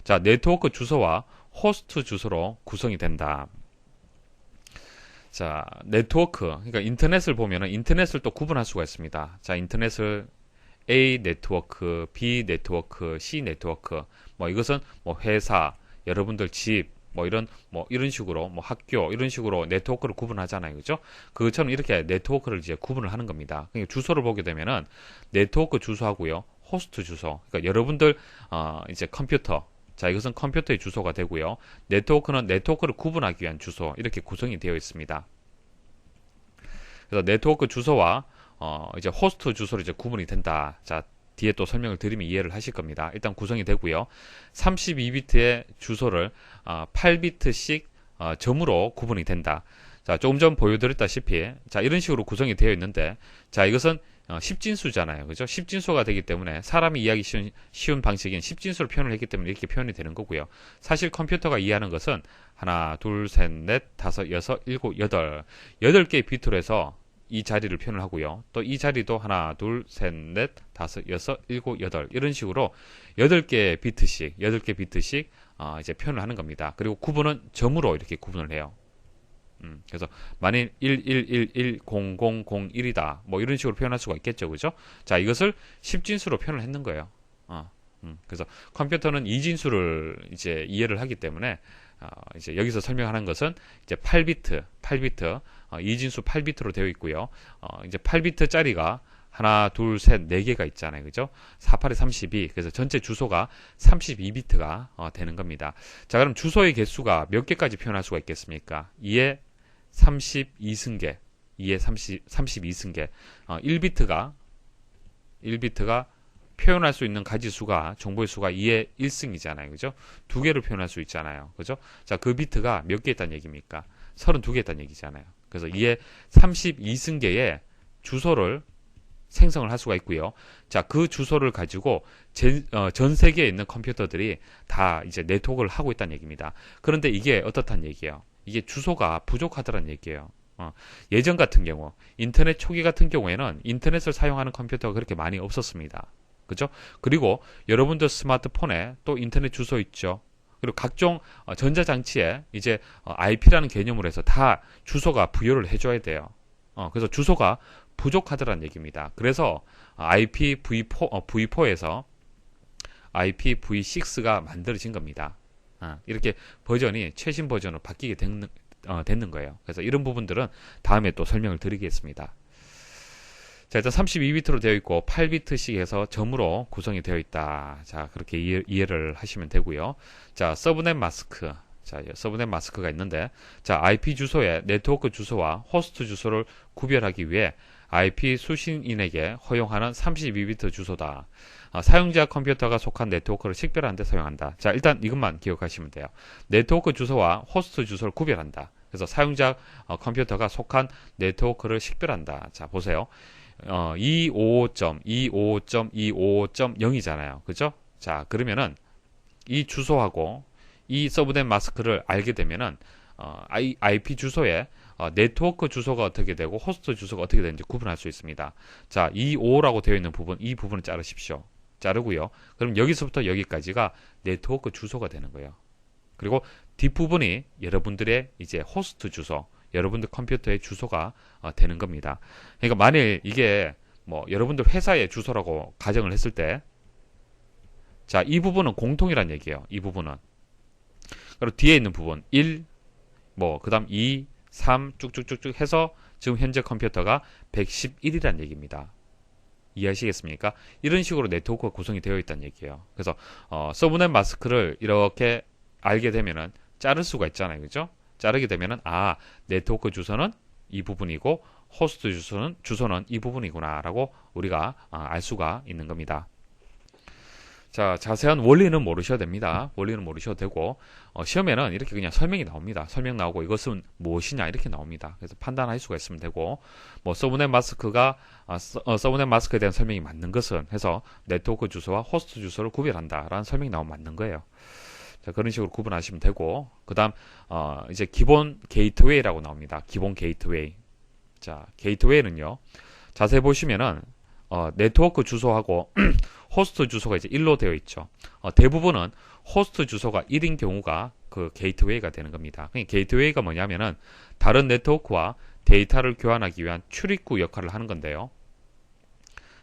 자, 네트워크 주소와 호스트 주소로 구성이 된다. 자, 네트워크. 그러니까 인터넷을 보면은 인터넷을 또 구분할 수가 있습니다. 자, 인터넷을 A 네트워크, B 네트워크, C 네트워크. 뭐 이것은 뭐 회사, 여러분들 집, 뭐 이런 식으로 뭐 학교 이런 식으로 네트워크를 구분하잖아요. 그죠? 그것처럼 이렇게 네트워크를 이제 구분을 하는 겁니다. 그러니까 주소를 보게 되면은 네트워크 주소하고요. 호스트 주소. 그러니까 여러분들 이제 컴퓨터. 자, 이것은 컴퓨터의 주소가 되고요. 네트워크는 네트워크를 구분하기 위한 주소. 이렇게 구성이 되어 있습니다. 그래서 네트워크 주소와 이제 호스트 주소로 이제 구분이 된다. 자, 뒤에 또 설명을 드리면 이해를 하실 겁니다. 일단 구성이 되고요. 32비트의 주소를 8비트씩 점으로 구분이 된다. 자, 조금 전 보여드렸다시피 자, 이런 식으로 구성이 되어 있는데 자, 이것은 10진수잖아요. 그죠? 10진수가 되기 때문에 사람이 이해하기 쉬운 방식인 10진수로 표현을 했기 때문에 이렇게 표현이 되는 거고요. 사실 컴퓨터가 이해하는 것은 하나, 둘, 셋, 넷, 다섯, 여섯, 일곱, 여덟 8개의 비트로 해서 이 자리를 표현을 하고요. 또 이 자리도 하나, 둘, 셋, 넷, 다섯, 여섯, 일곱, 여덟 이런 식으로 8개 비트씩 이제 표현을 하는 겁니다. 그리고 구분은 점으로 이렇게 구분을 해요. 그래서 만일 1111 0001이다 뭐 이런 식으로 표현할 수가 있겠죠. 그죠? 자, 이것을 10진수로 표현을 했는 거예요. 그래서 컴퓨터는 2진수를 이제 이해를 하기 때문에 이제 여기서 설명하는 것은 이제 8비트 2진수 8비트로 되어 있고요. 이제 8비트짜리가 하나, 둘, 셋, 4개가 있잖아요. 그죠? 48에 32. 그래서 전체 주소가 32비트가 되는 겁니다. 자, 그럼 주소의 개수가 몇 개까지 표현할 수가 있겠습니까? 2에 32승계. 2에 32승계. 1비트가 표현할 수 있는 가지수가, 정보의 수가 2의 1승이잖아요. 그죠? 2개를 표현할 수 있잖아요. 그죠? 자, 그 비트가 몇 개 있다는 얘기입니까? 32개 있다는 얘기잖아요. 그래서 2의 32승계의 주소를 생성을 할 수가 있고요. 자, 그 주소를 가지고 전 세계에 있는 컴퓨터들이 다 이제 네트워크를 하고 있다는 얘기입니다. 그런데 이게 어떻다는 얘기예요? 이게 주소가 부족하다는 얘기예요. 예전 같은 경우, 인터넷 초기 같은 경우에는 인터넷을 사용하는 컴퓨터가 그렇게 많이 없었습니다. 그죠? 그리고 여러분들 스마트폰에 또 인터넷 주소 있죠. 그리고 각종 전자장치에 이제 IP라는 개념으로 해서 다 주소가 부여를 해줘야 돼요. 그래서 주소가 부족하다는 얘기입니다. 그래서 IPv4에서 IPv6가 만들어진 겁니다. 이렇게 버전이 최신 버전으로 바뀌게 됐는 거예요. 그래서 이런 부분들은 다음에 또 설명을 드리겠습니다. 자, 일단 32비트로 되어 있고 8비트씩 해서 점으로 구성이 되어 있다. 자, 그렇게 이해를 하시면 되고요. 자, 서브넷 마스크. 자, 서브넷 마스크가 있는데, 자, IP 주소의 네트워크 주소와 호스트 주소를 구별하기 위해 IP 수신인에게 허용하는 32비트 주소다. 사용자 컴퓨터가 속한 네트워크를 식별하는 데 사용한다. 자, 일단 이것만 기억하시면 돼요. 네트워크 주소와 호스트 주소를 구별한다. 그래서 사용자 컴퓨터가 속한 네트워크를 식별한다. 자, 보세요. 255.25.25.0이잖아요. 그죠? 자, 그러면은 이 주소하고 이 서브넷 마스크를 알게 되면은 IP 주소에 네트워크 주소가 어떻게 되고 호스트 주소가 어떻게 되는지 구분할 수 있습니다. 자, 25라고 되어 있는 부분, 이 부분을 자르십시오. 자르고요. 그럼 여기서부터 여기까지가 네트워크 주소가 되는 거예요. 그리고 뒷부분이 여러분들의 이제 호스트 주소, 여러분들 컴퓨터의 주소가 되는 겁니다. 그러니까 만일 이게 뭐 여러분들 회사의 주소라고 가정을 했을 때, 자, 이 부분은 공통이란 얘기예요. 이 부분은. 그리고 뒤에 있는 부분 1, 그 다음 2, 3 쭉쭉쭉쭉 해서 지금 현재 컴퓨터가 111이라는 얘기입니다. 이해하시겠습니까? 이런 식으로 네트워크가 구성이 되어 있다는 얘기예요. 그래서 서브넷 마스크를 이렇게 알게 되면은 자를 수가 있잖아요. 그죠? 자르게 되면은 네트워크 주소는 이 부분이고 호스트 주소는 이 부분이구나 라고 우리가 알 수가 있는 겁니다. 자, 자세한 원리는 모르셔도 됩니다. 원리는 모르셔도 되고, 시험에는 이렇게 그냥 설명이 나옵니다. 설명 나오고 이것은 무엇이냐 이렇게 나옵니다. 그래서 판단할 수가 있으면 되고, 뭐 서브넷 마스크가 서브넷 마스크에 대한 설명이 맞는 것은 해서 네트워크 주소와 호스트 주소를 구별한다라는 설명이 나오면 맞는 거예요. 자, 그런 식으로 구분하시면 되고, 그다음 이제 기본 게이트웨이라고 나옵니다. 기본 게이트웨이. 자, 게이트웨이는요. 자세히 보시면은 네트워크 주소하고 호스트 주소가 이제 1로 되어 있죠. 대부분은 호스트 주소가 1인 경우가 그 게이트웨이가 되는 겁니다. 그러니까 게이트웨이가 뭐냐면은 다른 네트워크와 데이터를 교환하기 위한 출입구 역할을 하는 건데요.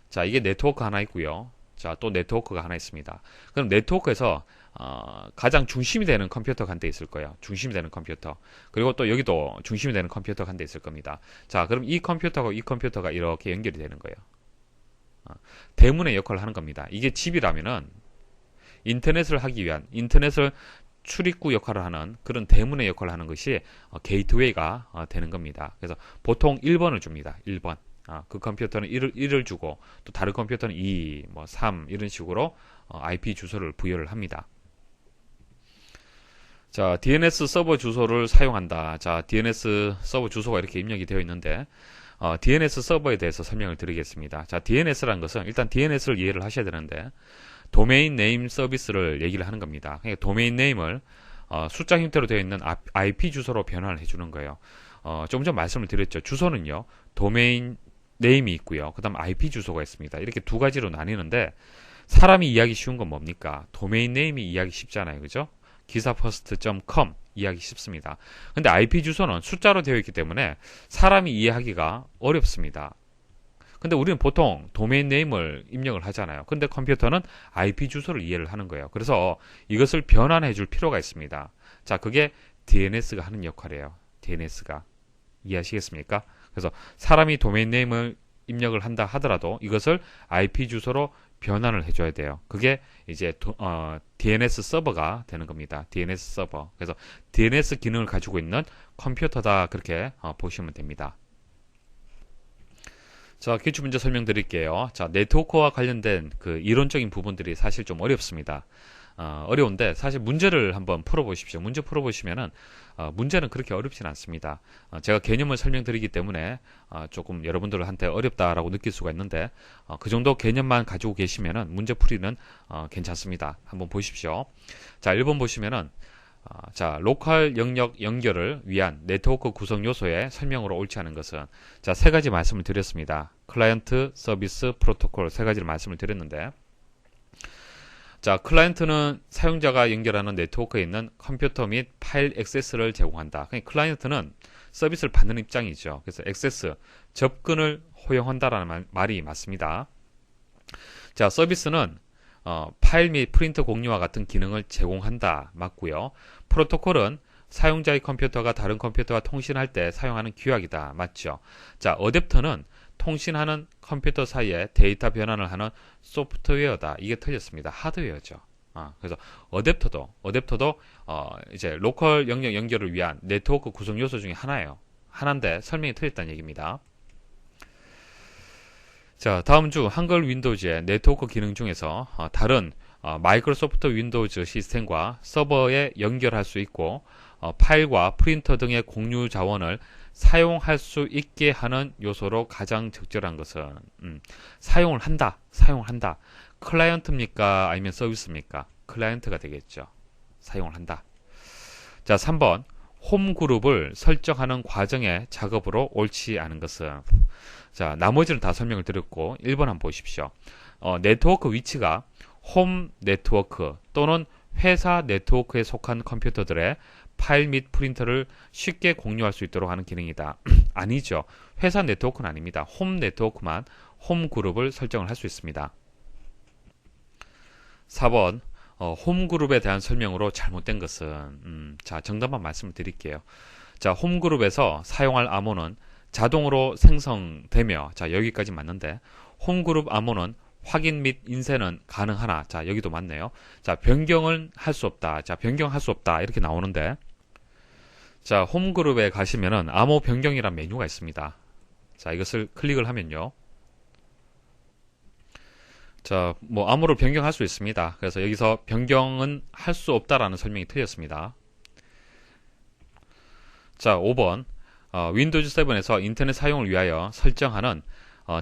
자, 이게 네트워크 하나 있고요. 자, 또 네트워크가 하나 있습니다. 그럼 네트워크에서 가장 중심이 되는 컴퓨터가 한 대 있을 거예요. 중심이 되는 컴퓨터. 그리고 또 여기도 중심이 되는 컴퓨터가 한 대 있을 겁니다. 자, 그럼 이 컴퓨터하고 이 컴퓨터가 이렇게 연결이 되는 거예요. 대문의 역할을 하는 겁니다. 이게 집이라면은 인터넷을 하기 위한 인터넷을 출입구 역할을 하는 그런 대문의 역할을 하는 것이 게이트웨이가 되는 겁니다. 그래서 보통 1번을 줍니다. 1번. 그 컴퓨터는 1을 주고 또 다른 컴퓨터는 2, 뭐 3 이런 식으로 IP 주소를 부여를 합니다. 자, DNS 서버 주소를 사용한다. 자, DNS 서버 주소가 이렇게 입력이 되어 있는데 DNS 서버에 대해서 설명을 드리겠습니다. 자, DNS라는 것은 일단 DNS를 이해를 하셔야 되는데 도메인 네임 서비스를 얘기를 하는 겁니다. 그러니까 도메인 네임을 숫자 형태로 되어 있는 IP 주소로 변환을 해주는 거예요. 좀 전 말씀을 드렸죠. 주소는요, 도메인 네임이 있고요. 그 다음 IP 주소가 있습니다. 이렇게 두 가지로 나뉘는데 사람이 이해하기 쉬운 건 뭡니까? 도메인 네임이 이해하기 쉽잖아요. 그죠? 기사퍼스트.com 이해하기 쉽습니다. 근데 IP 주소는 숫자로 되어 있기 때문에 사람이 이해하기가 어렵습니다. 근데 우리는 보통 도메인 네임을 입력을 하잖아요. 근데 컴퓨터는 IP 주소를 이해를 하는 거예요. 그래서 이것을 변환해 줄 필요가 있습니다. 자, 그게 DNS가 하는 역할이에요. DNS가. 이해하시겠습니까? 그래서 사람이 도메인 네임을 입력을 한다 하더라도 이것을 IP 주소로 변환을 해줘야 돼요. 그게 이제 DNS 서버가 되는 겁니다. DNS 서버. 그래서 DNS 기능을 가지고 있는 컴퓨터다 그렇게 보시면 됩니다. 자, 기출문제 설명드릴게요. 자, 네트워크와 관련된 그 이론적인 부분들이 사실 좀 어렵습니다. 어려운데 사실 문제를 한번 풀어보십시오. 문제 풀어보시면은 문제는 그렇게 어렵진 않습니다. 제가 개념을 설명드리기 때문에 조금 여러분들한테 어렵다라고 느낄 수가 있는데 그 정도 개념만 가지고 계시면은 문제 풀이는 괜찮습니다. 한번 보십시오. 자, 1번 보시면은 자, 로컬 영역 연결을 위한 네트워크 구성 요소의 설명으로 옳지 않은 것은 자, 세 가지 말씀을 드렸습니다. 클라이언트, 서비스, 프로토콜 세 가지를 말씀을 드렸는데 자, 클라이언트는 사용자가 연결하는 네트워크에 있는 컴퓨터 및 파일 액세스를 제공한다. 그러니까 클라이언트는 서비스를 받는 입장이죠. 그래서 액세스, 접근을 허용한다라는 말이 맞습니다. 자, 서비스는 파일 및 프린터 공유와 같은 기능을 제공한다. 맞고요. 프로토콜은 사용자의 컴퓨터가 다른 컴퓨터와 통신할 때 사용하는 규약이다. 맞죠? 자, 어댑터는 통신하는 컴퓨터 사이에 데이터 변환을 하는 소프트웨어다. 이게 틀렸습니다. 하드웨어죠. 그래서 어댑터도 이제 로컬 영역 연결을 위한 네트워크 구성 요소 중에 하나예요. 하나인데 설명이 틀렸다는 얘기입니다. 자, 다음 주 한글 윈도우즈의 네트워크 기능 중에서 다른 마이크로소프트 윈도우즈 시스템과 서버에 연결할 수 있고 파일과 프린터 등의 공유 자원을 사용할 수 있게 하는 요소로 가장 적절한 것은 사용을 한다. 클라이언트입니까? 아니면 서비스입니까? 클라이언트가 되겠죠. 사용을 한다. 자, 3번 홈 그룹을 설정하는 과정의 작업으로 옳지 않은 것은 자, 나머지는 다 설명을 드렸고 1번 한번 보십시오. 네트워크 위치가 홈 네트워크 또는 회사 네트워크에 속한 컴퓨터들의 파일 및 프린터를 쉽게 공유할 수 있도록 하는 기능이다. 아니죠. 회사 네트워크는 아닙니다. 홈 네트워크만 홈 그룹을 설정을 할 수 있습니다. 4번 홈 그룹에 대한 설명으로 잘못된 것은 자, 정답만 말씀을 드릴게요. 자, 홈 그룹에서 사용할 암호는 자동으로 생성되며 자, 여기까지 맞는데 홈 그룹 암호는 확인 및 인쇄는 가능하나 자, 여기도 맞네요. 자, 변경은 할 수 없다. 자, 변경할 수 없다. 이렇게 나오는데 자, 홈 그룹에 가시면은 암호 변경이란 메뉴가 있습니다. 자, 이것을 클릭을 하면요. 자, 뭐 암호를 변경할 수 있습니다. 그래서 여기서 변경은 할 수 없다라는 설명이 틀렸습니다. 자, 5번. 윈도우즈 7에서 인터넷 사용을 위하여 설정하는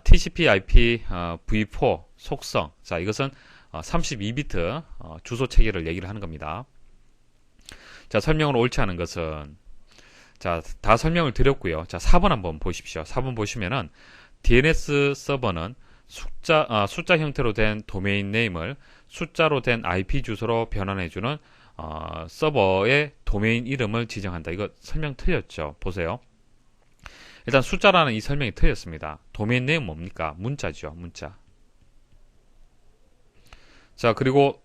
TCP/IP v4 속성. 자, 이것은 32비트 주소 체계를 얘기를 하는 겁니다. 자, 설명으로 옳지 않은 것은, 자, 다 설명을 드렸고요. 자, 4번 한번 보십시오. 4번 보시면은 DNS 서버는 숫자 형태로 된 도메인 네임을 숫자로 된 IP 주소로 변환해주는 서버의 도메인 이름을 지정한다. 이거 설명 틀렸죠? 보세요. 일단 숫자라는 이 설명이 틀렸습니다. 도메인 네임 뭡니까? 문자죠. 문자. 자, 그리고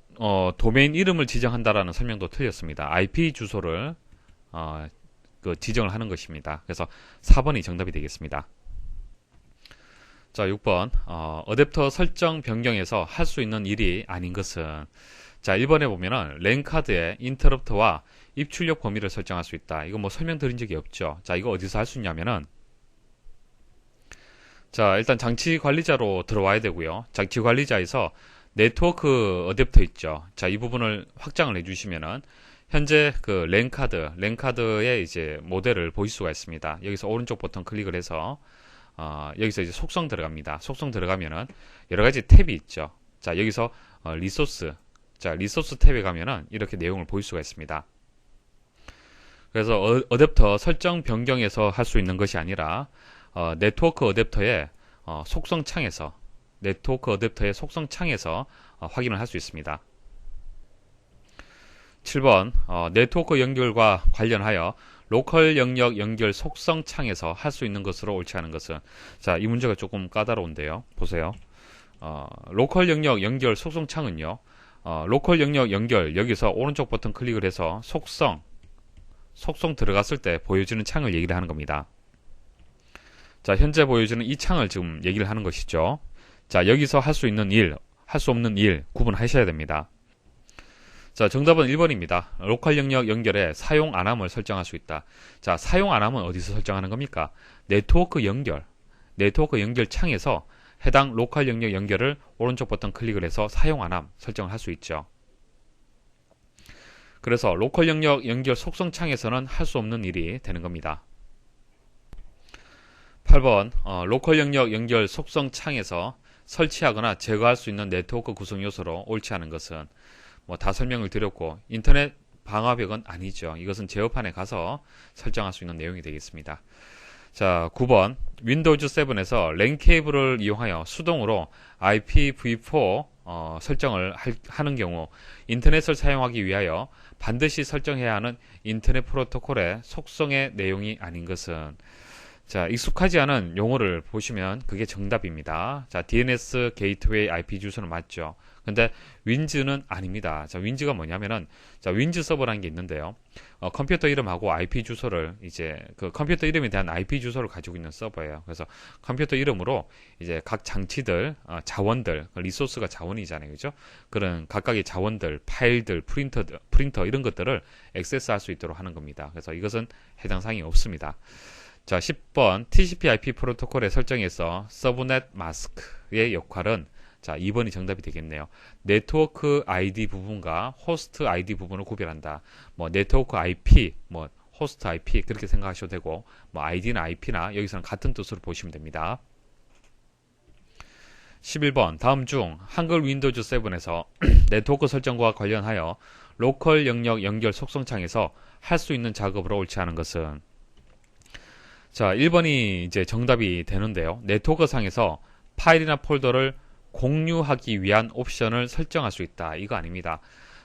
도메인 이름을 지정한다라는 설명도 틀렸습니다. IP 주소를 지정을 하는 것입니다. 그래서 4번이 정답이 되겠습니다. 자, 6번. 어댑터 설정 변경에서 할 수 있는 일이 아닌 것은, 자, 1번에 보면은 랜카드의 인터럽트와 입출력 범위를 설정할 수 있다. 이거 뭐 설명드린 적이 없죠. 자, 이거 어디서 할 수 있냐면은, 자, 일단 장치 관리자로 들어와야 되고요. 장치 관리자에서 네트워크 어댑터 있죠. 자, 이 부분을 확장을 해주시면은 현재 그 랜카드의 이제 모델을 보실 수가 있습니다. 여기서 오른쪽 버튼 클릭을 해서 여기서 이제 속성 들어갑니다. 속성 들어가면은 여러 가지 탭이 있죠. 자, 여기서 리소스, 자, 리소스 탭에 가면은 이렇게 내용을 볼 수가 있습니다. 그래서 어댑터 설정 변경에서 할 수 있는 것이 아니라 네트워크 어댑터의 속성 창에서 확인을 할 수 있습니다. 7번 네트워크 연결과 관련하여 로컬 영역 연결 속성 창에서 할 수 있는 것으로 옳지 않은 것은, 자, 이 문제가 조금 까다로운데요. 보세요. 로컬 영역 연결 속성 창은요. 로컬 영역 연결, 여기서 오른쪽 버튼 클릭을 해서 속성 들어갔을 때 보여주는 창을 얘기를 하는 겁니다. 자, 현재 보여주는 이 창을 지금 얘기를 하는 것이죠. 자, 여기서 할 수 있는 일, 할 수 없는 일 구분하셔야 됩니다. 자, 정답은 1번입니다. 로컬 영역 연결에 사용 안함을 설정할 수 있다. 자, 사용 안함은 어디서 설정하는 겁니까? 네트워크 연결 창에서 해당 로컬 영역 연결을 오른쪽 버튼 클릭을 해서 사용 안함 설정을 할 수 있죠. 그래서 로컬 영역 연결 속성 창에서는 할 수 없는 일이 되는 겁니다. 8번 로컬 영역 연결 속성 창에서 설치하거나 제거할 수 있는 네트워크 구성 요소로 옳지 않은 것은, 뭐 다 설명을 드렸고 인터넷 방화벽은 아니죠. 이것은 제어판에 가서 설정할 수 있는 내용이 되겠습니다. 자, 9번 윈도우즈 7에서 랜 케이블을 이용하여 수동으로 IPv4 설정을 하는 경우 인터넷을 사용하기 위하여 반드시 설정해야 하는 인터넷 프로토콜의 속성의 내용이 아닌 것은, 자, 익숙하지 않은 용어를 보시면 그게 정답입니다. 자, DNS 게이트웨이 IP 주소는 맞죠. 근데 윈즈는 아닙니다. 자, 윈즈가 뭐냐면은, 자, 윈즈 서버라는 게 있는데요. 컴퓨터 이름하고 IP 주소를 이제 그 컴퓨터 이름에 대한 IP 주소를 가지고 있는 서버예요. 그래서 컴퓨터 이름으로 이제 각 장치들, 자원들, 리소스가 자원이잖아요. 그죠? 그런 각각의 자원들, 파일들, 프린터 이런 것들을 액세스할 수 있도록 하는 겁니다. 그래서 이것은 해당 사항이 없습니다. 자, 10번 TCP/IP 프로토콜의 설정에서 서브넷 마스크의 역할은, 자, 2번이 정답이 되겠네요. 네트워크 ID 부분과 호스트 ID 부분을 구별한다. 뭐 네트워크 IP, 뭐 호스트 IP 그렇게 생각하셔도 되고, 뭐 ID나 IP나 여기서는 같은 뜻으로 보시면 됩니다. 11번 다음 중 한글 윈도우즈 7에서 네트워크 설정과 관련하여 로컬 영역 연결 속성창에서 할 수 있는 작업으로 옳지 않은 것은, 자, 1번이 이제 정답이 되는데요. 네트워크 상에서 파일이나 폴더를 공유하기 위한 옵션을 설정할 수 있다. 이거 아닙니다.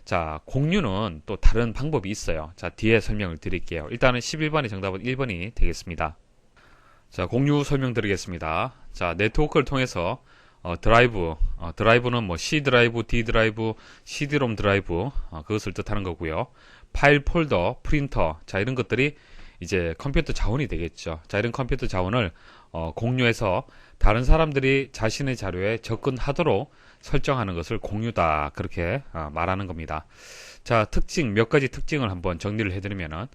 자, 공유는 또 다른 방법이 있어요. 자, 뒤에 설명을 드릴게요. 일단은 11번의 정답은 1번이 되겠습니다. 자, 공유 설명드리겠습니다. 자, 네트워크를 통해서 드라이브는 뭐 C 드라이브, D 드라이브, CD-ROM 드라이브, 그것을 뜻하는 거고요. 파일, 폴더, 프린터, 자, 이런 것들이 이제 컴퓨터 자원이 되겠죠. 자, 이런 컴퓨터 자원을 공유해서 다른 사람들이 자신의 자료에 접근하도록 설정하는 것을 공유다, 그렇게 말하는 겁니다. 자, 몇 가지 특징을 한번 정리를 해드리면은,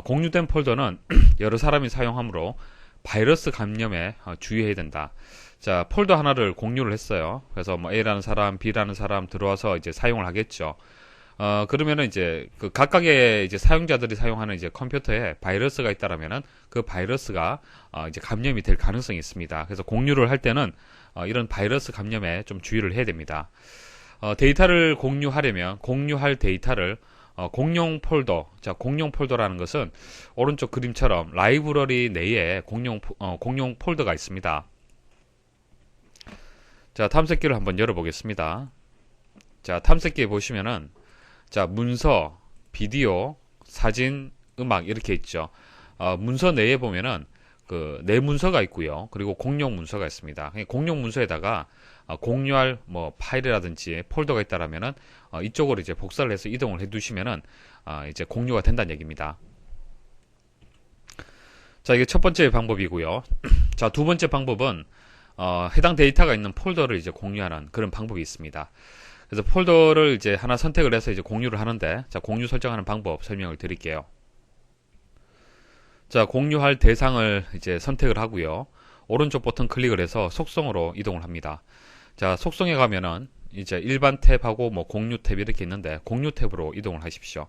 공유된 폴더는 여러 사람이 사용하므로 바이러스 감염에 주의해야 된다. 자, 폴더 하나를 공유를 했어요. 그래서 뭐 A라는 사람, B라는 사람 들어와서 이제 사용을 하겠죠. 그러면은 이제 그 각각의 이제 사용자들이 사용하는 이제 컴퓨터에 바이러스가 있다라면은 그 바이러스가 이제 감염이 될 가능성이 있습니다. 그래서 공유를 할 때는 이런 바이러스 감염에 좀 주의를 해야 됩니다. 데이터를 공유하려면 공유할 데이터를 공용 폴더, 자, 공용 폴더라는 것은 오른쪽 그림처럼 라이브러리 내에 공용 폴더가 있습니다. 자, 탐색기를 한번 열어보겠습니다. 자, 탐색기에 보시면은 자, 문서, 비디오, 사진, 음악 이렇게 있죠. 문서 내에 보면은 그 내 문서가 있고요. 그리고 공용 문서가 있습니다. 공용 문서에다가 공유할 뭐 파일이라든지 폴더가 있다라면은 이쪽으로 이제 복사를 해서 이동을 해두시면은 이제 공유가 된다는 얘기입니다. 자, 이게 첫 번째 방법이고요. 자, 두 번째 방법은 해당 데이터가 있는 폴더를 이제 공유하는 그런 방법이 있습니다. 그래서 폴더를 이제 하나 선택을 해서 이제 공유를 하는데, 자, 공유 설정하는 방법 설명을 드릴게요. 자, 공유할 대상을 이제 선택을 하고요. 오른쪽 버튼 클릭을 해서 속성으로 이동을 합니다. 자, 속성에 가면은 이제 일반 탭하고 뭐 공유 탭 이렇게 있는데 공유 탭으로 이동을 하십시오.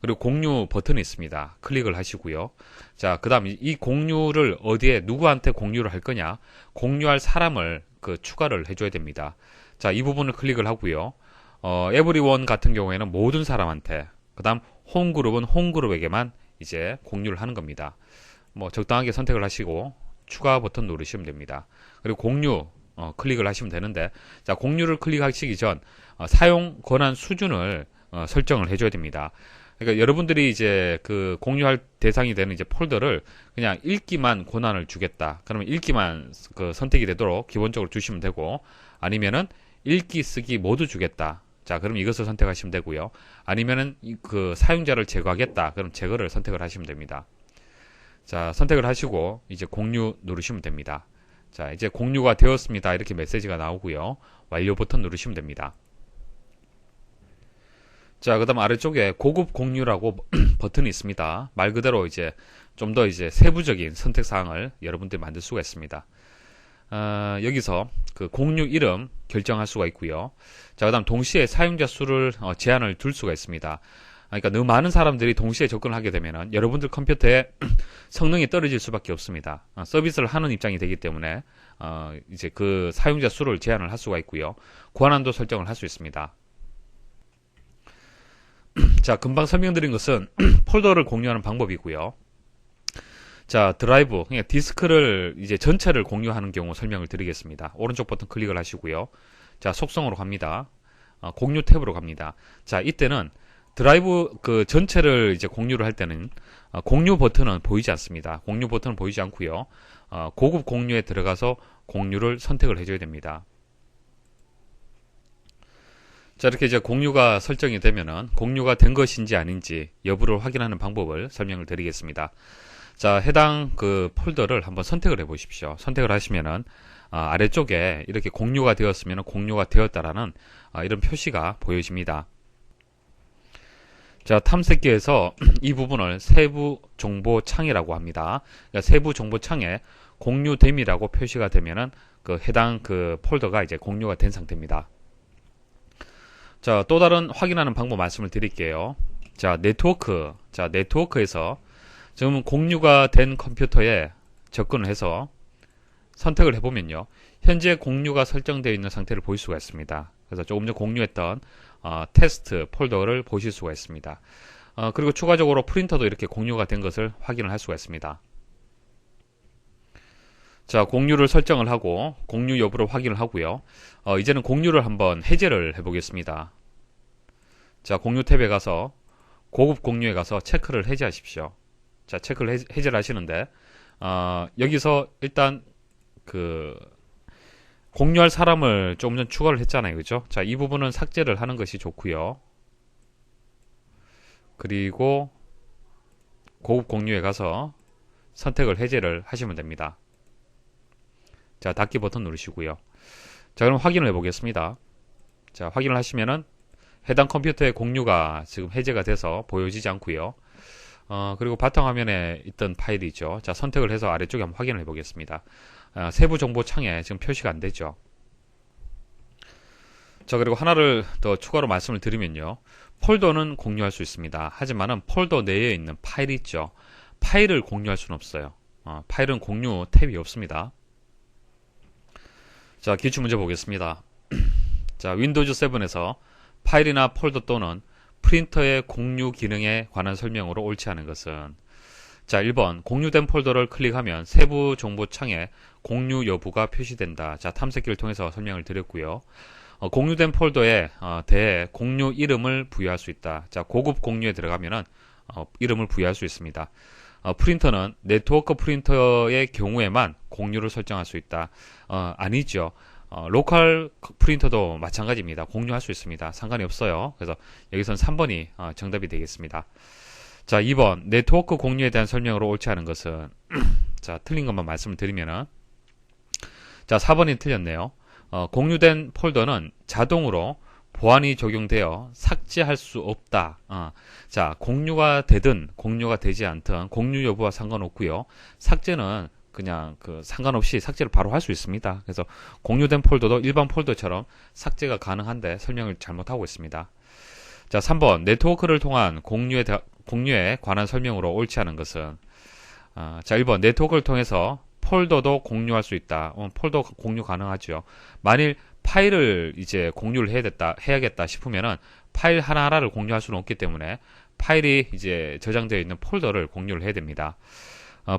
그리고 공유 버튼이 있습니다. 클릭을 하시고요. 자, 그 다음 이 공유를 어디에 누구한테 공유를 할 거냐, 공유할 사람을 추가를 해줘야 됩니다. 자, 이 부분을 클릭을 하고요. 에브리원 같은 경우에는 모든 사람한테, 그 다음 홈그룹은 홈그룹에게만 이제 공유를 하는 겁니다. 뭐 적당하게 선택을 하시고 추가 버튼 누르시면 됩니다. 그리고 공유 클릭을 하시면 되는데, 자, 공유를 클릭하시기 전 사용 권한 수준을 설정을 해줘야 됩니다. 그러니까 여러분들이 이제 그 공유할 대상이 되는 이제 폴더를 그냥 읽기만 권한을 주겠다. 그러면 읽기만 선택이 되도록 기본적으로 주시면 되고, 아니면은 읽기, 쓰기 모두 주겠다. 자, 그럼 이것을 선택하시면 되고요. 아니면은 그 사용자를 제거하겠다. 그럼 제거를 선택을 하시면 됩니다. 자, 선택을 하시고 이제 공유 누르시면 됩니다. 자, 이제 공유가 되었습니다. 이렇게 메시지가 나오고요. 완료 버튼 누르시면 됩니다. 자, 그 다음 아래쪽에 고급 공유라고 버튼이 있습니다. 말 그대로 이제 좀 더 이제 세부적인 선택 사항을 여러분들이 만들 수가 있습니다. 여기서 그 공유 이름 결정할 수가 있고요. 자, 그 다음 동시에 사용자 수를 제한을 둘 수가 있습니다. 그러니까 너무 많은 사람들이 동시에 접근을 하게 되면은 여러분들 컴퓨터에 성능이 떨어질 수밖에 없습니다. 서비스를 하는 입장이 되기 때문에 이제 그 사용자 수를 제한을 할 수가 있고요. 권한도 설정을 할 수 있습니다. 자, 금방 설명드린 것은 폴더를 공유하는 방법이고요. 자, 드라이브, 그러니까 디스크를 이제 전체를 공유하는 경우 설명을 드리겠습니다. 오른쪽 버튼 클릭을 하시고요. 자, 속성으로 갑니다. 공유 탭으로 갑니다. 자, 이때는 드라이브 그 전체를 이제 공유를 할 때는 공유 버튼은 보이지 않습니다. 공유 버튼은 보이지 않고요. 고급 공유에 들어가서 공유를 선택을 해줘야 됩니다. 자, 이렇게 이제 공유가 설정이 되면은 공유가 된 것인지 아닌지 여부를 확인하는 방법을 설명을 드리겠습니다. 자, 해당 그 폴더를 한번 선택을 해 보십시오. 선택을 하시면은 아래쪽에 이렇게 공유가 되었으면 공유가 되었다라는 이런 표시가 보여집니다. 자, 탐색기에서 이 부분을 세부 정보 창이라고 합니다. 그러니까 세부 정보 창에 공유됨이라고 표시가 되면은 그 해당 그 폴더가 이제 공유가 된 상태입니다. 자, 또 다른 확인하는 방법 말씀을 드릴게요. 자, 네트워크. 자, 네트워크에서 지금 공유가 된 컴퓨터에 접근을 해서 선택을 해보면요. 현재 공유가 설정되어 있는 상태를 볼 수가 있습니다. 그래서 조금 전 공유했던 테스트 폴더를 보실 수가 있습니다. 그리고 추가적으로 프린터도 이렇게 공유가 된 것을 확인을 할 수가 있습니다. 자, 공유를 설정을 하고 공유 여부를 확인을 하고요. 이제는 공유를 한번 해제를 해보겠습니다. 자, 공유 탭에 가서 고급 공유에 가서 체크를 해제하십시오. 자, 체크를 해제를 하시는데 여기서 일단 그 공유할 사람을 조금 전 추가를 했잖아요. 그죠? 자, 이 부분은 삭제를 하는 것이 좋고요. 그리고 고급 공유에 가서 선택을 해제를 하시면 됩니다. 자, 닫기 버튼 누르시고요. 자, 그럼 확인을 해보겠습니다. 자, 확인을 하시면은 해당 컴퓨터의 공유가 지금 해제가 돼서 보여지지 않고요. 그리고 바탕화면에 있던 파일이죠. 자, 선택을 해서 아래쪽에 한번 확인을 해보겠습니다. 세부 정보 창에 지금 표시가 안 되죠. 자, 그리고 하나를 더 추가로 말씀을 드리면요. 폴더는 공유할 수 있습니다. 하지만은 폴더 내에 있는 파일이 있죠. 파일을 공유할 수는 없어요. 파일은 공유 탭이 없습니다. 자, 기출문제 보겠습니다. 자, 윈도우즈 7에서 파일이나 폴더 또는 프린터의 공유 기능에 관한 설명으로 옳지 않은 것은, 자, 1번 공유된 폴더를 클릭하면 세부 정보 창에 공유 여부가 표시된다. 자, 탐색기를 통해서 설명을 드렸고요. 공유된 폴더에 대해 공유 이름을 부여할 수 있다. 자, 고급 공유에 들어가면은 이름을 부여할 수 있습니다. 프린터는 네트워크 프린터의 경우에만 공유를 설정할 수 있다. 아니죠. 로컬 프린터도 마찬가지입니다. 공유할 수 있습니다. 상관이 없어요. 그래서 여기서는 3번이 정답이 되겠습니다. 자, 2번 네트워크 공유에 대한 설명으로 옳지 않은 것은 자, 틀린 것만 말씀을 드리면은, 자, 4번이 틀렸네요. 공유된 폴더는 자동으로 보안이 적용되어 삭제할 수 없다. 자, 공유가 되든 공유가 되지 않든 공유 여부와 상관없고요. 삭제는 그냥 상관없이 삭제를 바로 할 수 있습니다. 그래서 공유된 폴더도 일반 폴더처럼 삭제가 가능한데 설명을 잘못하고 있습니다. 자, 3번 네트워크를 통한 공유에 관한 설명으로 옳지 않은 것은, 자, 1번 네트워크를 통해서 폴더도 공유할 수 있다. 폴더 공유 가능하죠. 만일 파일을 이제 공유를 해야겠다 싶으면은 파일 하나하나를 공유할 수는 없기 때문에 파일이 이제 저장되어 있는 폴더를 공유를 해야 됩니다.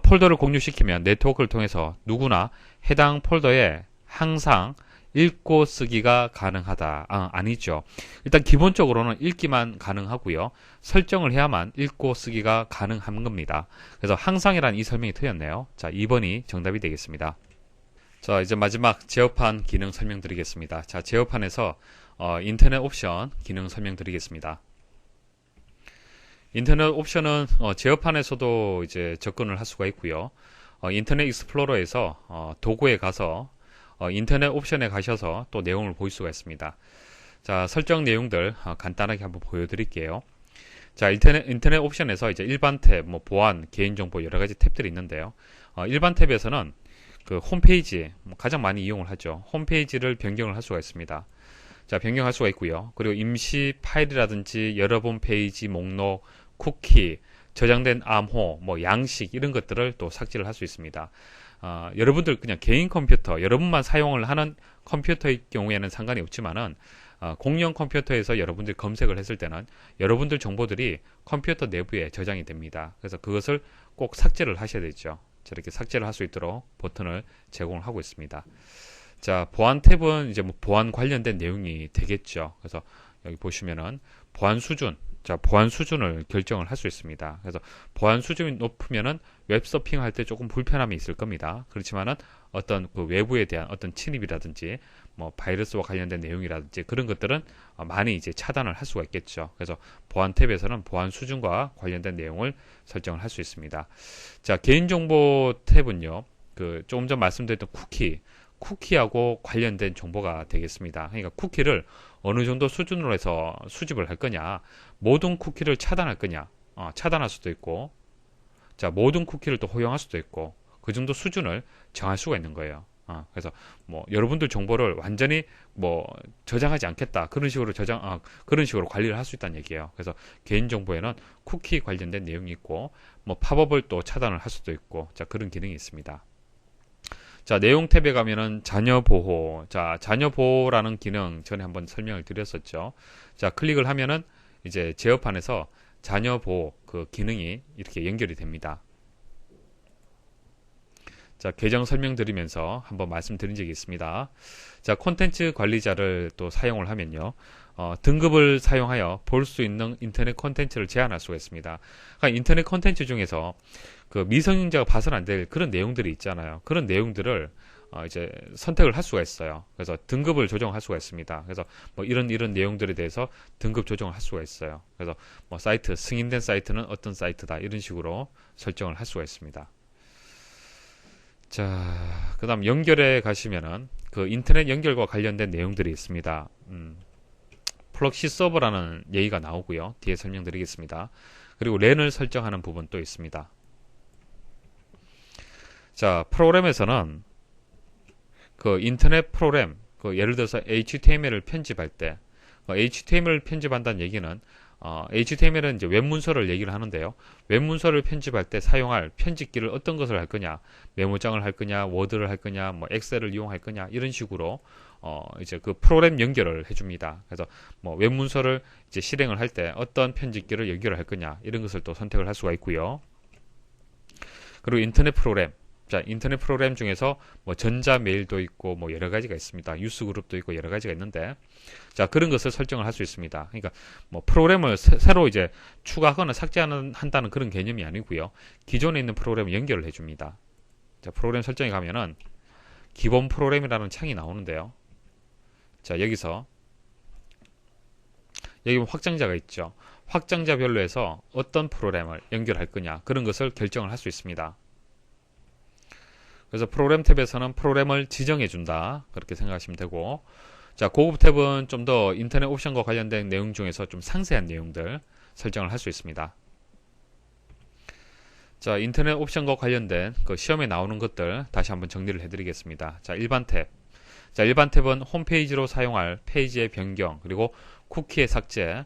폴더를 공유시키면 네트워크를 통해서 누구나 해당 폴더에 항상 읽고 쓰기가 가능하다. 아니죠. 일단 기본적으로는 읽기만 가능하고요. 설정을 해야만 읽고 쓰기가 가능한 겁니다. 그래서 항상이라는 이 설명이 틀렸네요. 자, 2번이 정답이 되겠습니다. 자, 이제 마지막 제어판 기능 설명드리겠습니다. 자, 제어판에서 인터넷 옵션 기능 설명드리겠습니다. 인터넷 옵션은 제어판에서도 이제 접근을 할 수가 있고요. 인터넷 익스플로러에서 도구에 가서 인터넷 옵션에 가셔서 또 내용을 볼 수가 있습니다. 자, 설정 내용들 간단하게 한번 보여드릴게요. 자, 인터넷 옵션에서 이제 일반 탭, 보안, 개인정보 여러 가지 탭들이 있는데요. 일반 탭에서는 홈페이지 가장 많이 이용을 하죠. 홈페이지를 변경을 할 수가 있습니다. 자, 변경할 수가 있고요. 그리고 임시 파일이라든지 여러 번 페이지 목록, 쿠키, 저장된 암호, 양식 이런 것들을 또 삭제를 할 수 있습니다. 여러분들 그냥 개인 컴퓨터, 여러분만 사용을 하는 컴퓨터의 경우에는 상관이 없지만은 공용 컴퓨터에서 여러분들이 검색을 했을 때는 여러분들 정보들이 컴퓨터 내부에 저장이 됩니다. 그래서 그것을 꼭 삭제를 하셔야 되죠. 저렇게 삭제를 할 수 있도록 버튼을 제공을 하고 있습니다. 자, 보안 탭은 이제 보안 관련된 내용이 되겠죠. 그래서 여기 보시면은 보안 수준, 자, 보안 수준을 결정을 할 수 있습니다. 그래서 보안 수준이 높으면은 웹 서핑 할 때 조금 불편함이 있을 겁니다. 그렇지만은 어떤 외부에 대한 어떤 침입이라든지 바이러스와 관련된 내용이라든지 그런 것들은 많이 이제 차단을 할 수가 있겠죠. 그래서 보안 탭에서는 보안 수준과 관련된 내용을 설정을 할 수 있습니다. 자, 개인정보 탭은요, 조금 전 말씀드렸던 쿠키하고 관련된 정보가 되겠습니다. 그러니까 쿠키를 어느 정도 수준으로 해서 수집을 할 거냐, 모든 쿠키를 차단할 거냐, 차단할 수도 있고, 자, 모든 쿠키를 또 허용할 수도 있고, 그 정도 수준을 정할 수가 있는 거예요. 그래서 여러분들 정보를 완전히 저장하지 않겠다, 그런 식으로 그런 식으로 관리를 할 수 있다는 얘기예요. 그래서 개인정보에는 쿠키 관련된 내용이 있고, 팝업을 또 차단을 할 수도 있고, 자, 그런 기능이 있습니다. 자, 내용 탭에 가면은 자녀 보호. 자, 자녀 보호라는 기능 전에 한번 설명을 드렸었죠. 자, 클릭을 하면은 이제 제어판에서 자녀 보호 기능이 이렇게 연결이 됩니다. 자, 계정 설명드리면서 한번 말씀드린 적이 있습니다. 자, 콘텐츠 관리자를 또 사용을 하면요. 등급을 사용하여 볼 수 있는 인터넷 콘텐츠를 제한할 수가 있습니다. 그러니까 인터넷 콘텐츠 중에서 미성년자가 봐서는 안 될 그런 내용들이 있잖아요. 그런 내용들을 이제 선택을 할 수가 있어요. 그래서 등급을 조정할 수가 있습니다. 그래서 이런 내용들에 대해서 등급 조정을 할 수가 있어요. 그래서 사이트, 승인된 사이트는 어떤 사이트다, 이런 식으로 설정을 할 수가 있습니다. 자, 그 다음 연결에 가시면은 인터넷 연결과 관련된 내용들이 있습니다. 프록시 서버라는 얘기가 나오고요. 뒤에 설명드리겠습니다. 그리고 랜을 설정하는 부분 또 있습니다. 자, 프로그램에서는 그 인터넷 프로그램, 그 예를 들어서 HTML을 편집할 때, HTML을 편집한다는 얘기는 HTML은 이제 웹문서를 얘기를 하는데요. 웹문서를 편집할 때 사용할 편집기를 어떤 것을 할 거냐, 메모장을 할 거냐, 워드를 할 거냐, 뭐 엑셀을 이용할 거냐 이런 식으로 이제 그 프로그램 연결을 해줍니다. 그래서 뭐 웹문서를 이제 실행을 할 때 어떤 편집기를 연결을 할 거냐 이런 것을 또 선택을 할 수가 있고요. 그리고 인터넷 프로그램. 자, 인터넷 프로그램 중에서 뭐 전자 메일도 있고 뭐 여러 가지가 있습니다. 뉴스 그룹도 있고 여러 가지가 있는데, 자, 그런 것을 설정을 할 수 있습니다. 그러니까 뭐 프로그램을 새로 이제 추가하거나 한다는 그런 개념이 아니고요. 기존에 있는 프로그램을 연결을 해줍니다. 자, 프로그램 설정에 가면은 기본 프로그램이라는 창이 나오는데요. 자, 여기서 여기 확장자가 있죠. 확장자별로 해서 어떤 프로그램을 연결할 거냐 그런 것을 결정을 할 수 있습니다. 그래서 프로그램 탭에서는 프로그램을 지정해 준다 그렇게 생각하시면 되고, 자, 고급 탭은 좀 더 인터넷 옵션과 관련된 내용 중에서 좀 상세한 내용들 설정을 할 수 있습니다. 자, 인터넷 옵션과 관련된 그 시험에 나오는 것들 다시 한번 정리를 해드리겠습니다. 자, 일반 탭. 자, 일반 탭은 홈페이지로 사용할 페이지의 변경, 그리고 쿠키의 삭제,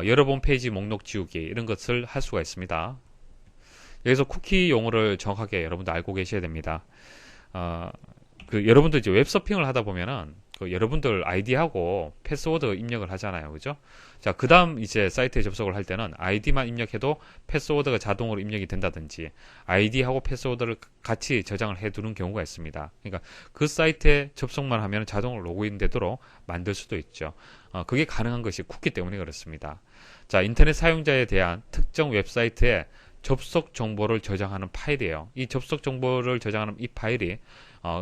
여러 번 페이지 목록 지우기 이런 것을 할 수가 있습니다. 여기서 쿠키 용어를 정확하게 여러분들 알고 계셔야 됩니다. 그 여러분들 이제 웹서핑을 하다 보면은 그 여러분들 아이디하고 패스워드 입력을 하잖아요, 그죠? 자, 그 다음 이제 사이트에 접속을 할 때는 아이디만 입력해도 패스워드가 자동으로 입력이 된다든지, 아이디하고 패스워드를 같이 저장을 해두는 경우가 있습니다. 그러니까 그 사이트에 접속만 하면 자동으로 로그인 되도록 만들 수도 있죠. 그게 가능한 것이 쿠키 때문에 그렇습니다. 자, 인터넷 사용자에 대한 특정 웹사이트에 접속 정보를 저장하는 파일이에요. 이 접속 정보를 저장하는 이 파일이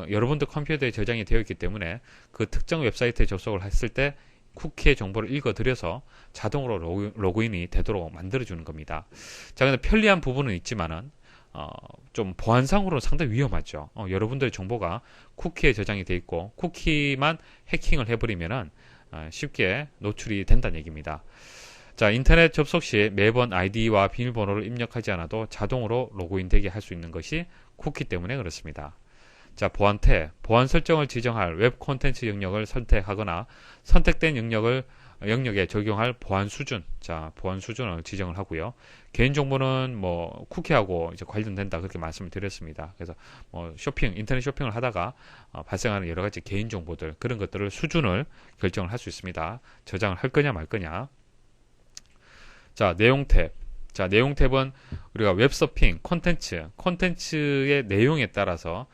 여러분들 컴퓨터에 저장이 되어 있기 때문에 그 특정 웹사이트에 접속을 했을 때 쿠키의 정보를 읽어들여서 자동으로 로그인이 되도록 만들어주는 겁니다. 자, 근데 편리한 부분은 있지만은 좀 보안상으로는 상당히 위험하죠. 여러분들의 정보가 쿠키에 저장이 되어 있고 쿠키만 해킹을 해버리면은 쉽게 노출이 된다는 얘기입니다. 자, 인터넷 접속 시 매번 아이디와 비밀번호를 입력하지 않아도 자동으로 로그인 되게 할 수 있는 것이 쿠키 때문에 그렇습니다. 자, 보안 탭. 보안 설정을 지정할 웹 콘텐츠 영역을 선택하거나 선택된 영역에 적용할 보안 수준. 자, 보안 수준을 지정을 하고요. 개인정보는 뭐 쿠키하고 이제 관련된다 그렇게 말씀을 드렸습니다. 그래서 뭐 인터넷 쇼핑을 하다가 발생하는 여러 가지 개인정보들 그런 것들을 수준을 결정을 할 수 있습니다. 저장을 할 거냐 말 거냐. 자, 내용 탭. 자, 내용 탭은 우리가 웹서핑, 콘텐츠의 내용에 따라서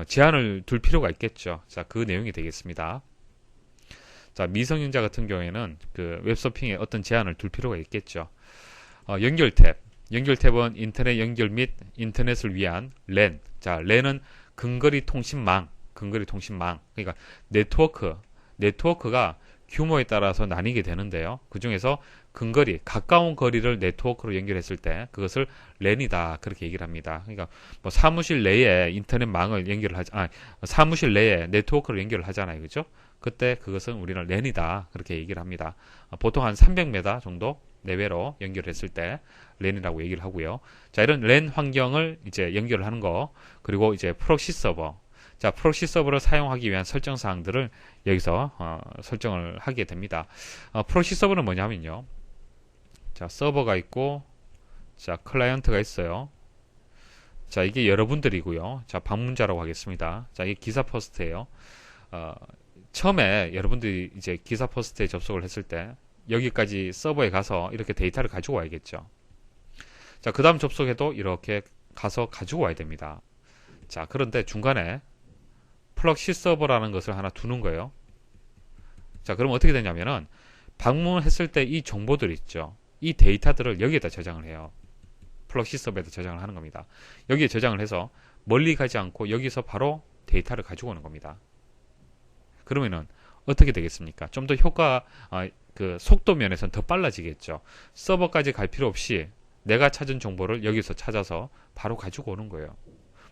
제한을 둘 필요가 있겠죠. 자, 그 내용이 되겠습니다. 자, 미성년자 같은 경우에는 그 웹서핑에 어떤 제한을 둘 필요가 있겠죠. 연결 탭. 연결 탭은 인터넷 연결 및 인터넷을 위한 랜. 자, 랜은 근거리 통신망. 그러니까 네트워크가 규모에 따라서 나뉘게 되는데요. 그 중에서 근거리, 가까운 거리를 네트워크로 연결했을 때 그것을 랜이다 그렇게 얘기를 합니다. 그러니까 뭐 사무실 내에 인터넷망을 사무실 내에 네트워크를 연결을 하잖아요, 그죠? 그때 그것은 우리는 랜이다 그렇게 얘기를 합니다. 보통 한 300m 정도 내외로 연결했을 때 랜이라고 얘기를 하고요. 자, 이런 랜 환경을 이제 연결을 하는 거, 그리고 이제 프록시 서버. 자, 프록시 서버를 사용하기 위한 설정 사항들을 여기서 설정을 하게 됩니다. 프록시 서버는 뭐냐면요. 자, 서버가 있고, 자, 클라이언트가 있어요. 자, 이게 여러분들이고요. 자, 방문자라고 하겠습니다. 자, 이게 기사 포스트예요. 처음에 여러분들이 이제 기사 포스트에 접속을 했을 때 여기까지 서버에 가서 이렇게 데이터를 가지고 와야겠죠. 자, 그 다음 접속에도 이렇게 가서 가지고 와야 됩니다. 자, 그런데 중간에 플럭시 서버라는 것을 하나 두는 거예요. 자, 그럼 어떻게 되냐면은 방문했을 때 이 정보들 있죠. 이 데이터들을 여기에다 저장을 해요. 플럭시 서버에다 저장을 하는 겁니다. 여기에 저장을 해서 멀리 가지 않고 여기서 바로 데이터를 가지고 오는 겁니다. 그러면은 어떻게 되겠습니까? 좀 더 그 속도 면에서는 더 빨라지겠죠. 서버까지 갈 필요 없이 내가 찾은 정보를 여기서 찾아서 바로 가지고 오는 거예요.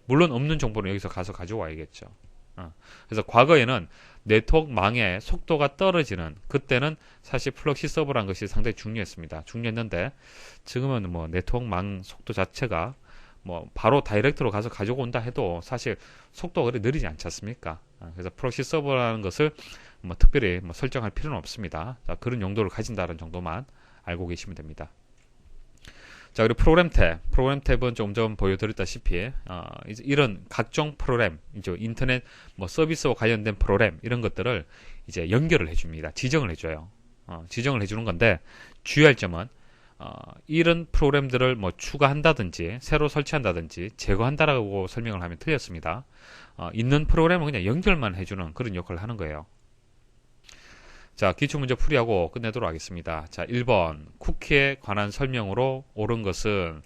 물론 없는 정보는 여기서 가서 가지고 와야겠죠. 그래서 과거에는 네트워크망의 속도가 떨어지는 그때는 사실 플럭시 서버라는 것이 상당히 중요했습니다. 중요했는데 지금은 뭐 네트워크망 속도 자체가 뭐 바로 다이렉트로 가서 가지고 온다 해도 사실 속도가 그리 느리지 않지 않습니까? 그래서 프록시 서버라는 것을 뭐 특별히 뭐 설정할 필요는 없습니다. 자, 그런 용도를 가진다는 정도만 알고 계시면 됩니다. 자, 그리고 프로그램 탭은 조금 전 보여드렸다시피 이제 이런 각종 프로그램, 이제 인터넷 뭐 서비스와 관련된 프로그램 이런 것들을 이제 연결을 해줍니다. 지정을 해줘요. 지정을 해주는 건데 주의할 점은 이런 프로그램들을 뭐 추가한다든지 새로 설치한다든지 제거한다라고 설명을 하면 틀렸습니다. 있는 프로그램은 그냥 연결만 해주는 그런 역할을 하는 거예요. 자, 기출문제 풀이하고 끝내도록 하겠습니다. 자, 1번 쿠키에 관한 설명으로 옳은 것은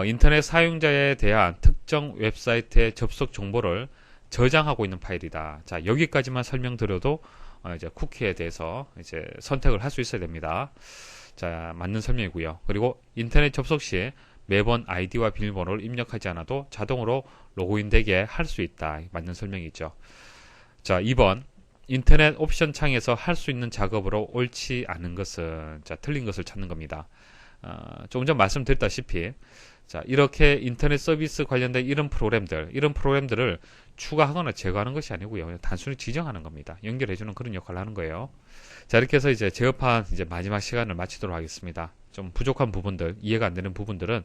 인터넷 사용자에 대한 특정 웹사이트의 접속 정보를 저장하고 있는 파일이다. 자, 여기까지만 설명드려도 이제 쿠키에 대해서 이제 선택을 할 수 있어야 됩니다. 자, 맞는 설명이고요. 그리고 인터넷 접속 시 매번 아이디와 비밀번호를 입력하지 않아도 자동으로 로그인되게 할 수 있다. 맞는 설명이죠. 자, 2번 인터넷 옵션 창에서 할 수 있는 작업으로 옳지 않은 것은, 자, 틀린 것을 찾는 겁니다. 조금 전 말씀드렸다시피, 자, 이렇게 인터넷 서비스 관련된 이런 프로그램들을 추가하거나 제거하는 것이 아니고요. 그냥 단순히 지정하는 겁니다. 연결해주는 그런 역할을 하는 거예요. 자, 이렇게 해서 이제 제어판 이제 마지막 시간을 마치도록 하겠습니다. 좀 부족한 부분들, 이해가 안 되는 부분들은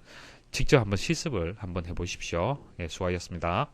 직접 한번 실습을 한번 해보십시오. 예, 수고하셨습니다.